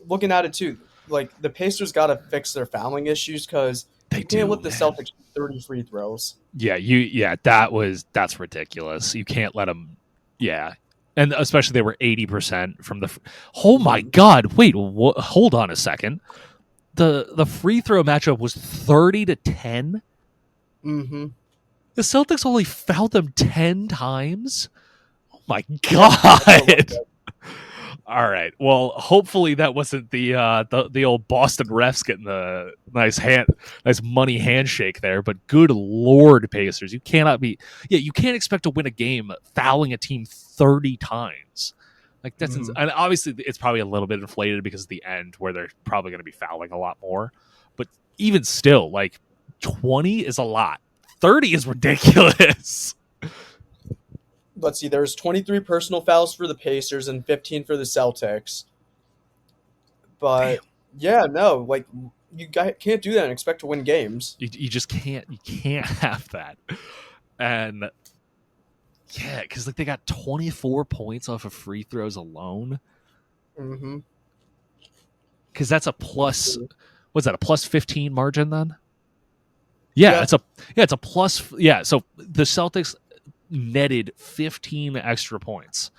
looking at it too, like the Pacers got to fix their fouling issues because they can't let the Celtics 30 free throws. Yeah, that's ridiculous. You can't let them. Yeah, and especially they were 80% from the. Oh my God! Wait, hold on a second. The free throw matchup was 30-10. Mm-hmm. The Celtics only fouled them 10 times. Oh my God! All right. Well, hopefully that wasn't the old Boston refs getting the nice money handshake there. But good Lord, Pacers, you can't expect to win a game fouling a team 30 times. Like that's and obviously it's probably a little bit inflated because of the end where they're probably going to be fouling a lot more. But even still, like 20 is a lot. 30 is ridiculous. Let's see, there's 23 personal fouls for the Pacers and 15 for the Celtics. But, like, you can't do that and expect to win games. You just can't. You can't have that. And, yeah, because, like, they got 24 points off of free throws alone. Mm-hmm. Because that's a plus, what's that, a plus 15 margin then? Yeah, it's a plus. Yeah, so the Celtics netted 15 extra points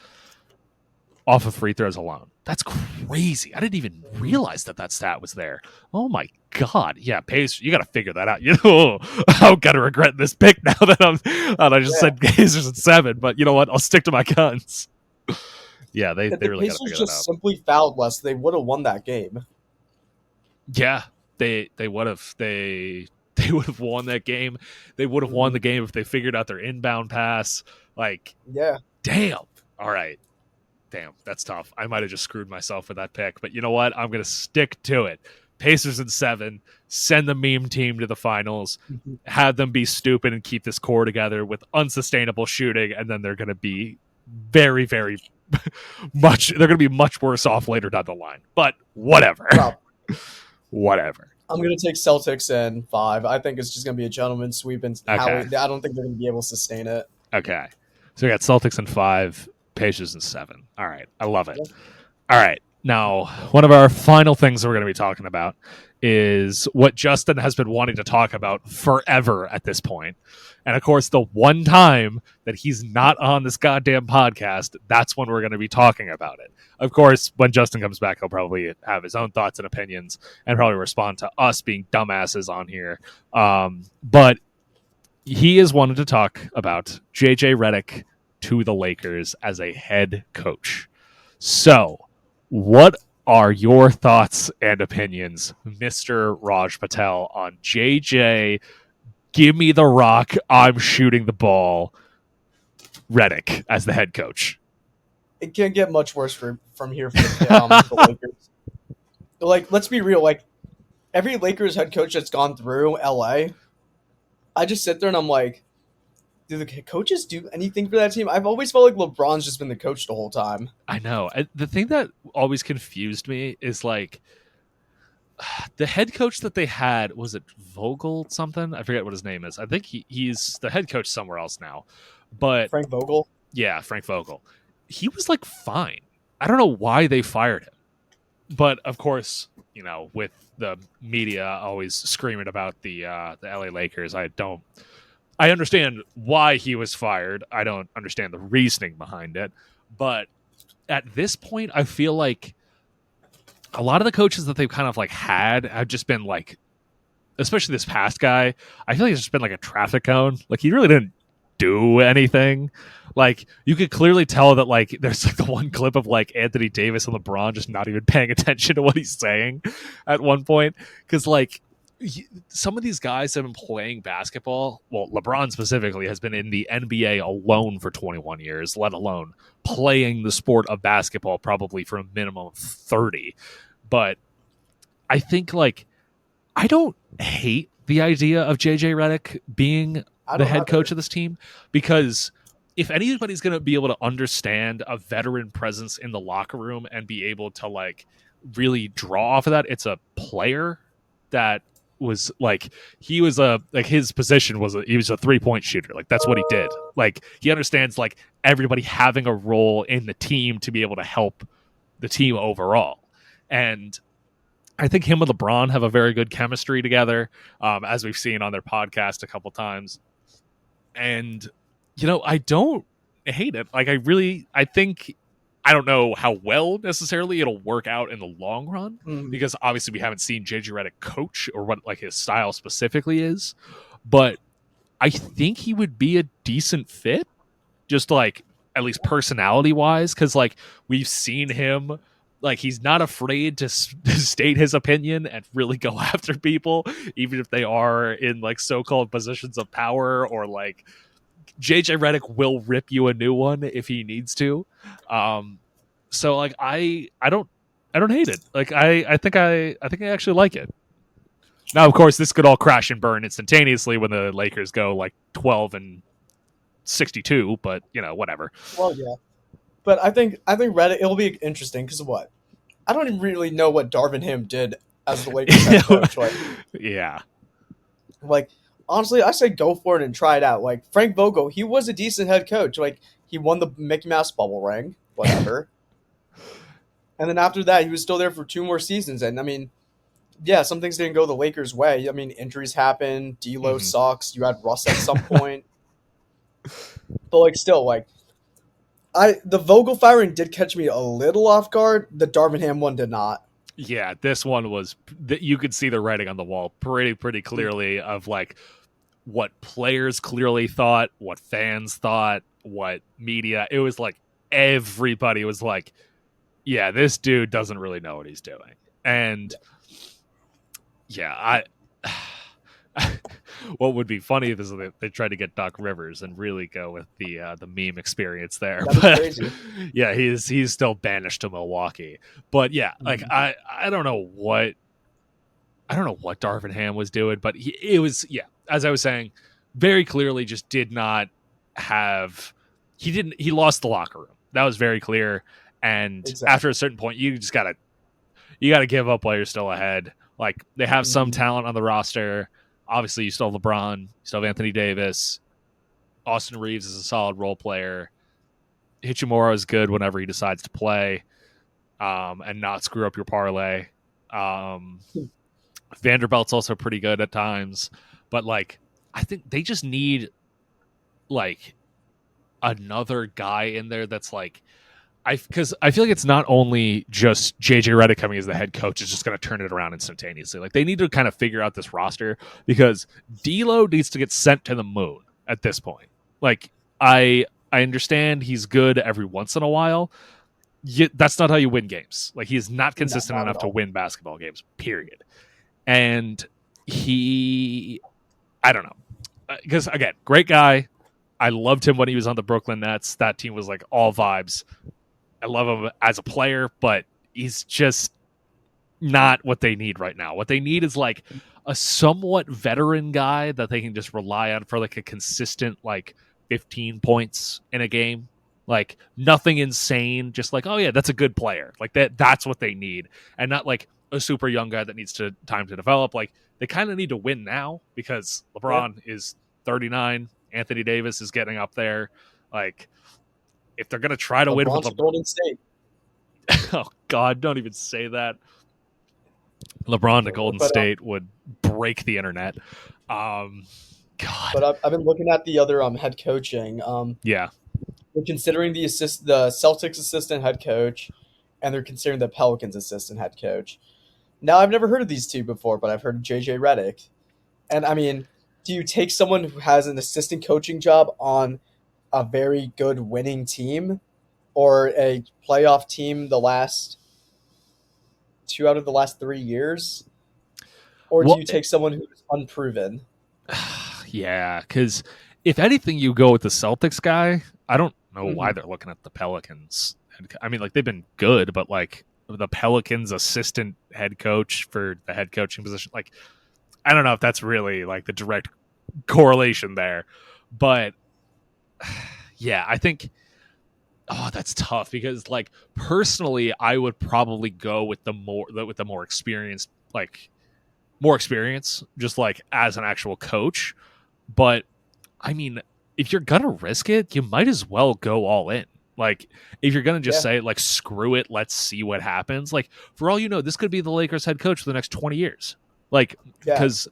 off of free throws alone. That's crazy. I didn't even realize that stat was there. Oh my God. Yeah, Pacers, you got to figure that out. I'm going to regret this pick now that I just said Pacers at 7, but you know what? I'll stick to my guns. Yeah, they really got to figure that out. If the Pacers just simply fouled less, they would have won that game. Yeah, they would have. They would have won that game. They would have won the game if they figured out their inbound pass. Like, damn. All right. Damn, that's tough. I might have just screwed myself with that pick. But you know what? I'm going to stick to it. Pacers in 7. Send the meme team to the finals. Have them be stupid and keep this core together with unsustainable shooting. And then they're going to be very, very much. They're going to be much worse off later down the line. But whatever. Whatever. I'm going to take Celtics in 5. I think it's just going to be a gentleman's sweep, and I don't think they're going to be able to sustain it. Okay. So we got Celtics in 5, Pacers in 7. All right. I love it. All right. Now, one of our final things that we're going to be talking about is what Justin has been wanting to talk about forever at this point. And of course, the one time that he's not on this goddamn podcast, that's when we're going to be talking about it. Of course, when Justin comes back, he'll probably have his own thoughts and opinions and probably respond to us being dumbasses on here. But he has wanted to talk about JJ Redick to the Lakers as a head coach. So, what are your thoughts and opinions, Mr. Raj Patel, on JJ? Give me the rock. I'm shooting the ball. Redick as the head coach. It can't get much worse from here for the Lakers. Like, let's be real. Like, every Lakers head coach that's gone through LA, I just sit there and I'm like, do the coaches do anything for that team? I've always felt like LeBron's just been the coach the whole time. I know. The thing that always confused me is like the head coach that they had, was it Vogel something? I forget what his name is. I think he's the head coach somewhere else now. But Frank Vogel? Yeah, Frank Vogel. He was like fine. I don't know why they fired him. But of course, you know, with the media always screaming about the LA Lakers, I understand why he was fired. I don't understand the reasoning behind it. But at this point, I feel like a lot of the coaches that they've kind of like had have just been like, especially this past guy, I feel like it's just been like a traffic cone. Like he really didn't do anything. Like you could clearly tell that like there's like the one clip of like Anthony Davis and LeBron just not even paying attention to what he's saying at one point, because like some of these guys have been playing basketball. Well, LeBron specifically has been in the NBA alone for 21 years, let alone playing the sport of basketball probably for a minimum of 30. But I think like I don't hate the idea of JJ Redick being the head coach of this team, because if anybody's going to be able to understand a veteran presence in the locker room and be able to like really draw off of that, it's a player that was like, he was his position was he was a 3-point shooter. Like that's what he did. Like he understands like everybody having a role in the team to be able to help the team overall. And I think him and LeBron have a very good chemistry together, as we've seen on their podcast a couple times. And, you know, I don't hate it. Like, I think, I don't know how well necessarily it'll work out in the long run, because obviously we haven't seen JJ Redick coach or what like his style specifically is. But I think he would be a decent fit, just like at least personality wise, because like we've seen him. Like, he's not afraid to state his opinion and really go after people, even if they are in, like, so-called positions of power, or, like, JJ Redick will rip you a new one if he needs to. So, like, I don't hate it. Like, I think I actually like it. Now, of course, this could all crash and burn instantaneously when the Lakers go, like, 12-62, but, you know, whatever. Well, yeah. But I think Redick, it'll be interesting because what? I don't even really know what Darvin Ham did as the Lakers head coach. Like, yeah. Like, honestly, I say go for it and try it out. Like, Frank Vogel, he was a decent head coach. Like, he won the Mickey Mouse bubble ring, whatever. And then after that, he was still there for 2 more seasons. And, I mean, yeah, some things didn't go the Lakers' way. I mean, injuries happened. D'Lo sucks. You had Russ at some point. But, like, still, like, the Vogel firing did catch me a little off guard. The Darvin Ham one did not. Yeah, this one was, you could see the writing on the wall pretty clearly of like what players clearly thought, what fans thought, what media. It was like everybody was like, yeah, this dude doesn't really know what he's doing. And yeah, what would be funny is if they tried to get Doc Rivers and really go with the meme experience there. But crazy. Yeah, he's still banished to Milwaukee. But yeah, like I don't know what Darvin Ham was doing, but it was, yeah, as I was saying, very clearly just did not have, he lost the locker room. That was very clear. And after a certain point, you just gotta give up while you're still ahead. Like, they have some talent on the roster. Obviously, you still have LeBron, you still have Anthony Davis. Austin Reeves is a solid role player. Hachimura is good whenever he decides to play, and not screw up your parlay. Vanderbilt's also pretty good at times, but like I think they just need like another guy in there that's like because I feel like it's not only just JJ Redick coming as the head coach is just going to turn it around instantaneously. Like they need to kind of figure out this roster because D'Lo needs to get sent to the moon at this point. Like I understand he's good every once in a while. That's not how you win games. Like he is not consistent enough to win basketball games. Period. And I don't know, because again, great guy. I loved him when he was on the Brooklyn Nets. That team was like all vibes. I love him as a player, but he's just not what they need right now. What they need is like a somewhat veteran guy that they can just rely on for like a consistent like 15 points in a game. Like nothing insane, just like, oh yeah, that's a good player. Like that's what they need. And not like a super young guy that needs time to develop. Like they kind of need to win now because LeBron is 39. Anthony Davis is getting up there. Like if they're going to try to win with Golden State. Oh God, don't even say that. LeBron to Golden State would break the internet. God. But I've been looking at the other head coaching. Yeah. They're considering the Celtics assistant head coach, and they're considering the Pelicans assistant head coach. Now, I've never heard of these two before, but I've heard of JJ Redick. And I mean, do you take someone who has an assistant coaching job on a very good winning team or a playoff team the last 2 out of the last 3 years? Or do you take someone who's unproven? Yeah, because if anything, you go with the Celtics guy. I don't know why they're looking at the Pelicans. I mean, like they've been good, but like the Pelicans assistant head coach for the head coaching position, like I don't know if that's really like the direct correlation there. But yeah, I think that's tough because like personally, I would probably go with the more experienced, like more experience, just like as an actual coach. But I mean, if you're gonna risk it, you might as well go all in. Like, if you're gonna just say like, screw it, let's see what happens. Like, for all you know, this could be the Lakers head coach for the next 20 years. Like, because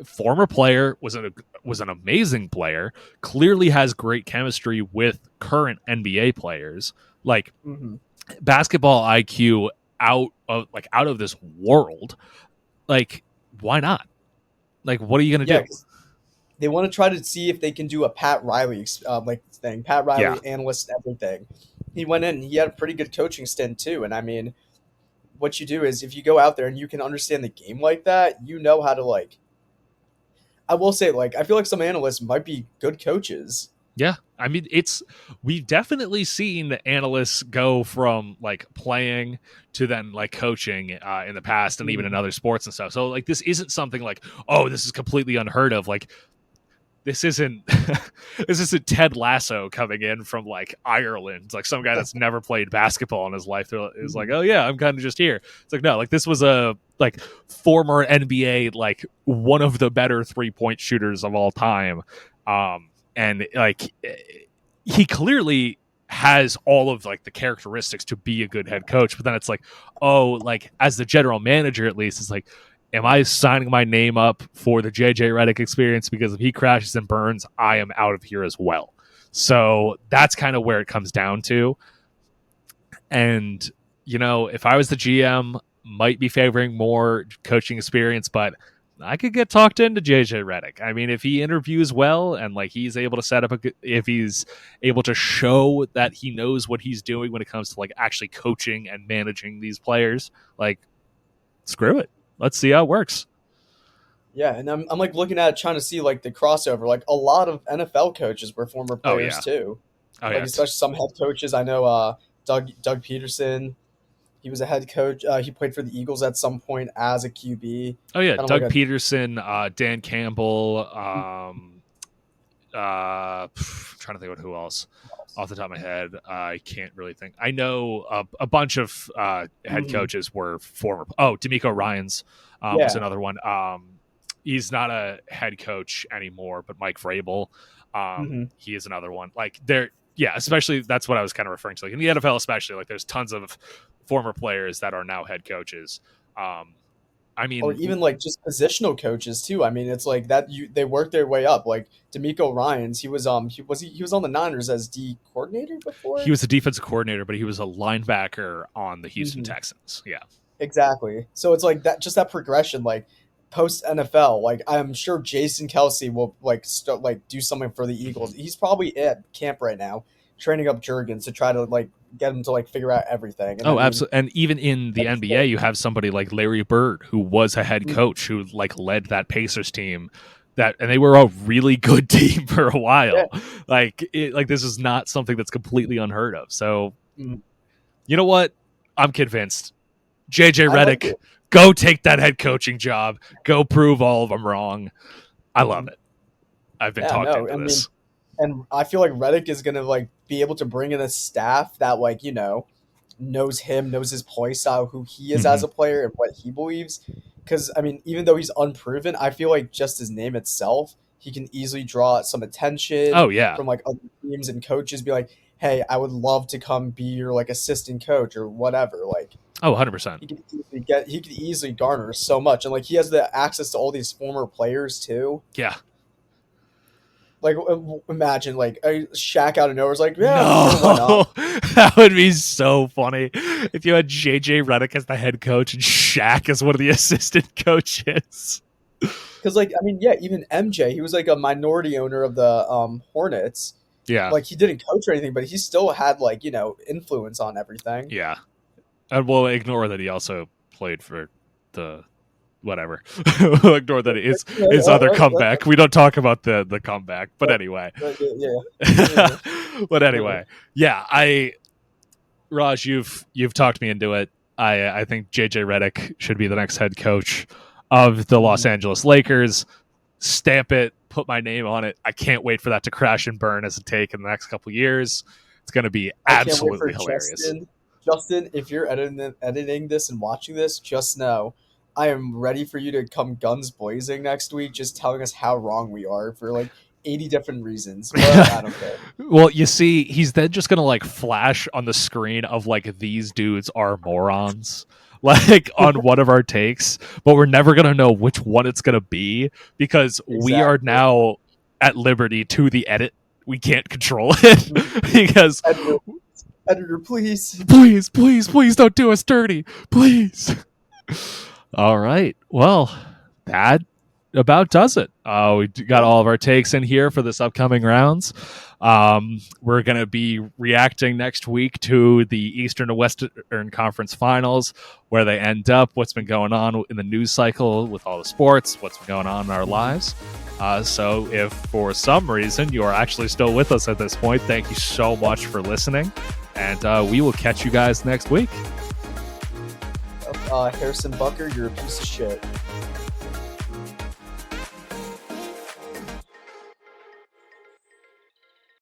former player was an amazing player, clearly has great chemistry with current NBA players. Like, basketball IQ out of this world. Like, why not? Like, what are you gonna do? They want to try to see if they can do a Pat Riley thing. Pat Riley, analyst, everything. He went in. He had a pretty good coaching stint too. And I mean, what you do is if you go out there and you can understand the game like that, you know how to like. I will say, like, I feel like some analysts might be good coaches. Yeah, I mean, we've definitely seen analysts go from like playing to then like coaching in the past and even in other sports and stuff. So like, this isn't something like, oh, this is completely unheard of. Like, this isn't Ted Lasso coming in from like Ireland. It's like some guy that's never played basketball in his life is like, oh yeah, I'm kind of just here. It's like, no, like this was a like former NBA, like one of the better 3-point shooters of all time. And like he clearly has all of like the characteristics to be a good head coach, but then it's like, oh, like as the general manager, at least it's like, am I signing my name up for the JJ Redick experience? Because if he crashes and burns, I am out of here as well. So that's kind of where it comes down to. And, you know, if I was the GM, might be favoring more coaching experience, but I could get talked into JJ Redick. I mean, if he interviews well and like he's able to set up if he's able to show that he knows what he's doing when it comes to like actually coaching and managing these players, like screw it. Let's see how it works. Yeah, and I'm like looking at it, trying to see like the crossover. Like a lot of NFL coaches were former players too. Like especially some head coaches. I know Doug Peterson. He was a head coach. He played for the Eagles at some point as a QB. Oh yeah, Doug Peterson, Dan Campbell. Trying to think of who else off the top of my head. I can't really think. I know a bunch of head coaches were former. Oh, D'Amico Ryans was another one. He's not a head coach anymore, but Mike Vrabel. He is another one. Like especially that's what I was kind of referring to. Like in the NFL, especially, like there's tons of former players that are now head coaches. I mean, or even like just positional coaches too. I mean, it's like that they work their way up. Like D'Amico Ryans, he was on the Niners as D coordinator before. He was a defensive coordinator, but he was a linebacker on the Houston Texans. Yeah, exactly. So it's like that, just that progression. Like post NFL, like I'm sure Jason Kelsey will do something for the Eagles. He's probably at camp right now, training up Jurgens to try to like get him to like figure out everything. And absolutely. And even in the NBA, you have somebody like Larry Bird, who was a head coach who like led that Pacers team. And they were a really good team for a while. Yeah. Like this is not something that's completely unheard of. So, you know what? I'm convinced. JJ Redick, go take that head coaching job. Go prove all of them wrong. I love it. I've been talking into this. And I feel like Redick is gonna like be able to bring in a staff that like, you know, knows him, knows his play style, who he is as a player, and what he believes. Because I mean, even though he's unproven, I feel like just his name itself, he can easily draw some attention. From like other teams and coaches, be like, "Hey, I would love to come be your like assistant coach or whatever." Like, 100%. He could easily garner so much, and like he has the access to all these former players too. Yeah. Like, imagine, like, a Shaq out of nowhere is like, yeah, no. That would be so funny if you had JJ Redick as the head coach and Shaq as one of the assistant coaches. Because, like, I mean, yeah, even MJ, he was like a minority owner of the Hornets. Yeah. Like, he didn't coach or anything, but he still had, like, you know, influence on everything. Yeah. And we'll ignore that he also played for the... whatever. We'll ignore that his other comeback. We don't talk about the comeback, but anyway. But anyway, yeah. Raj, you've talked me into it. I think JJ Redick should be the next head coach of the Los Angeles Lakers. Stamp it, put my name on it. I can't wait for that to crash and burn as a take in the next couple of years. It's going to be absolutely hilarious. Justin, if you're editing this and watching this, just know I am ready for you to come guns blazing next week, just telling us how wrong we are for like 80 different reasons. But I don't care. Well, you see, he's then just going to like flash on the screen of like, these dudes are morons, like on one of our takes, but we're never going to know which one it's going to be because we are now at liberty to the edit. We can't control it because... Editor, please. Please don't do us dirty. Please. All right. Well, that about does it. We got all of our takes in here for this upcoming rounds. We're going to be reacting next week to the Eastern and Western Conference Finals, where they end up, what's been going on in the news cycle with all the sports, what's been going on in our lives. So if for some reason you are actually still with us at this point, thank you so much for listening. And we will catch you guys next week. Harrison Bucker, you're a piece of shit.